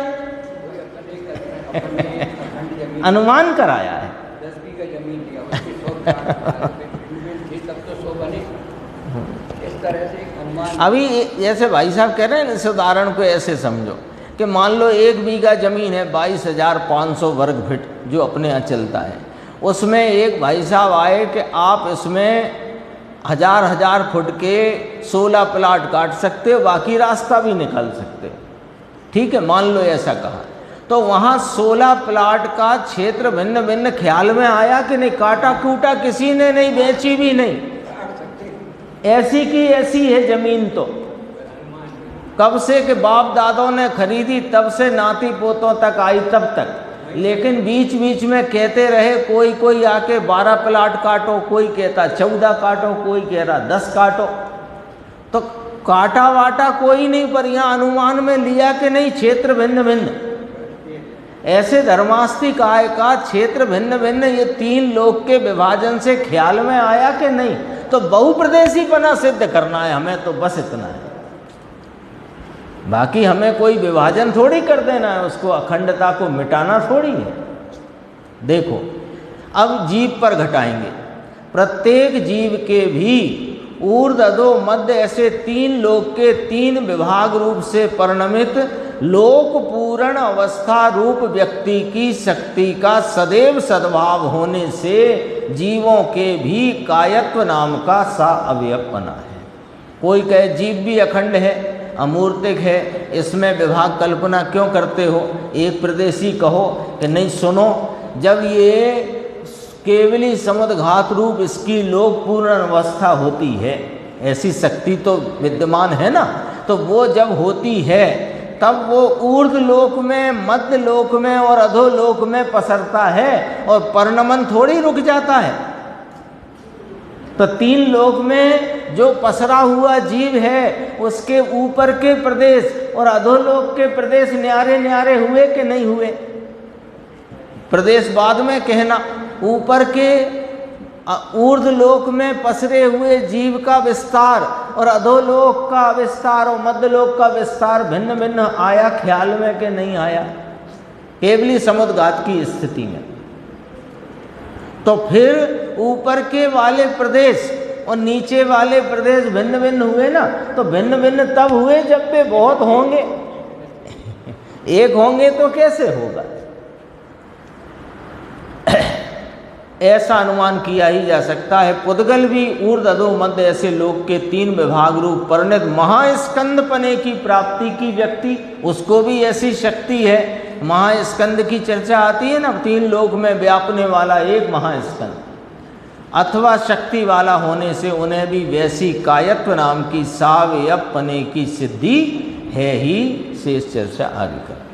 अनुमान कराया है। 10 बीघा जमीन दिया, उसकी 100 तो 100 बने। इस तरह से अनुमान। अभी जैसे भाई साहब कह रहे हैं, इस उदाहरण को ऐसे समझो कि मान लो 1 बीघा जमीन है, 22,500 वर्ग फीट जो अपने यहाँ चलता है। उसमें एक भाई साहब आए कि आप इसमें 1000 फुट के 16 प्लाट काट सकते हो, बाकी रास्ता भी निकाल सकते हो। ठीक है, मान लो ऐसा कहा, तो वहाँ 16 प्लाट का क्षेत्र भिन्न भिन्न ख्याल में आया कि नहीं? काटा कूटा किसी ने नहीं, बेची भी नहीं, ऐसी की ऐसी है जमीन। तो कब से कि बाप दादों ने खरीदी तब से नाती पोतों तक आई तब तक, लेकिन बीच बीच में कहते रहे, कोई आके 12 प्लाट काटो, कोई कहता 14 काटो, कोई कह रहा 10 काटो। तो काटा वाटा कोई नहीं, पर यहाँ अनुमान में लिया कि नहीं क्षेत्र भिन्न भिन्न। ऐसे धर्मास्ति काय का क्षेत्र भिन्न भिन्न ये 3 लोक के विभाजन से ख्याल में आया कि नहीं? तो बहुप्रदेशीपना सिद्ध करना है हमें, तो बस इतना है। बाकी हमें कोई विभाजन थोड़ी कर देना है, उसको अखंडता को मिटाना थोड़ी है। देखो अब जीव पर घटाएंगे। प्रत्येक जीव के भी ऊर्ध्व अधो मध्य ऐसे 3 लोक के 3 विभाग रूप से परिणमित लोक पूर्ण अवस्था रूप व्यक्ति की शक्ति का सदैव सद्भाव होने से जीवों के भी कायत्व नाम का सा अवयव बना है। कोई कहे जीव भी अखंड है, अमूर्तिक है, इसमें विभाग कल्पना क्यों करते हो? एक प्रदेशी कहो कि नहीं सुनो, जब ये केवली समुद्घात रूप इसकी लोक पूर्ण अवस्था होती है, ऐसी शक्ति तो विद्यमान है ना, तो वो जब होती है तब वो ऊर्ध्व लोक में, मध्य लोक में और अधोलोक में पसरता है और परिणमन थोड़ी रुक जाता है। तो 3 लोक में जो पसरा हुआ जीव है उसके ऊपर के प्रदेश और अधोलोक के प्रदेश न्यारे न्यारे हुए कि नहीं हुए? प्रदेश बाद में कहना, ऊपर के ऊर्ध्व लोक में पसरे हुए जीव का विस्तार और अधोलोक का विस्तार और मध्यलोक का विस्तार भिन्न भिन्न आया ख्याल में कि नहीं आया? केवली समुद्घात की स्थिति में। तो फिर ऊपर के वाले प्रदेश और नीचे वाले प्रदेश भिन्न भिन्न हुए ना, तो भिन्न भिन्न तब हुए जब वे बहुत होंगे। एक होंगे तो कैसे होगा? ऐसा अनुमान किया ही जा सकता है। पुद्गल भी ऊर्ध्व अधो मध्य ऐसे लोक के 3 विभाग रूप परिणत महास्कंद पने की प्राप्ति की व्यक्ति, उसको भी ऐसी शक्ति है। महास्कंद की चर्चा आती है ना, 3 लोक में व्यापने वाला एक महास्कंद अथवा शक्ति वाला होने से उन्हें भी वैसी कायत्व नाम की सावयव पने की सिद्धि है ही। शेष चर्चा आगे कर।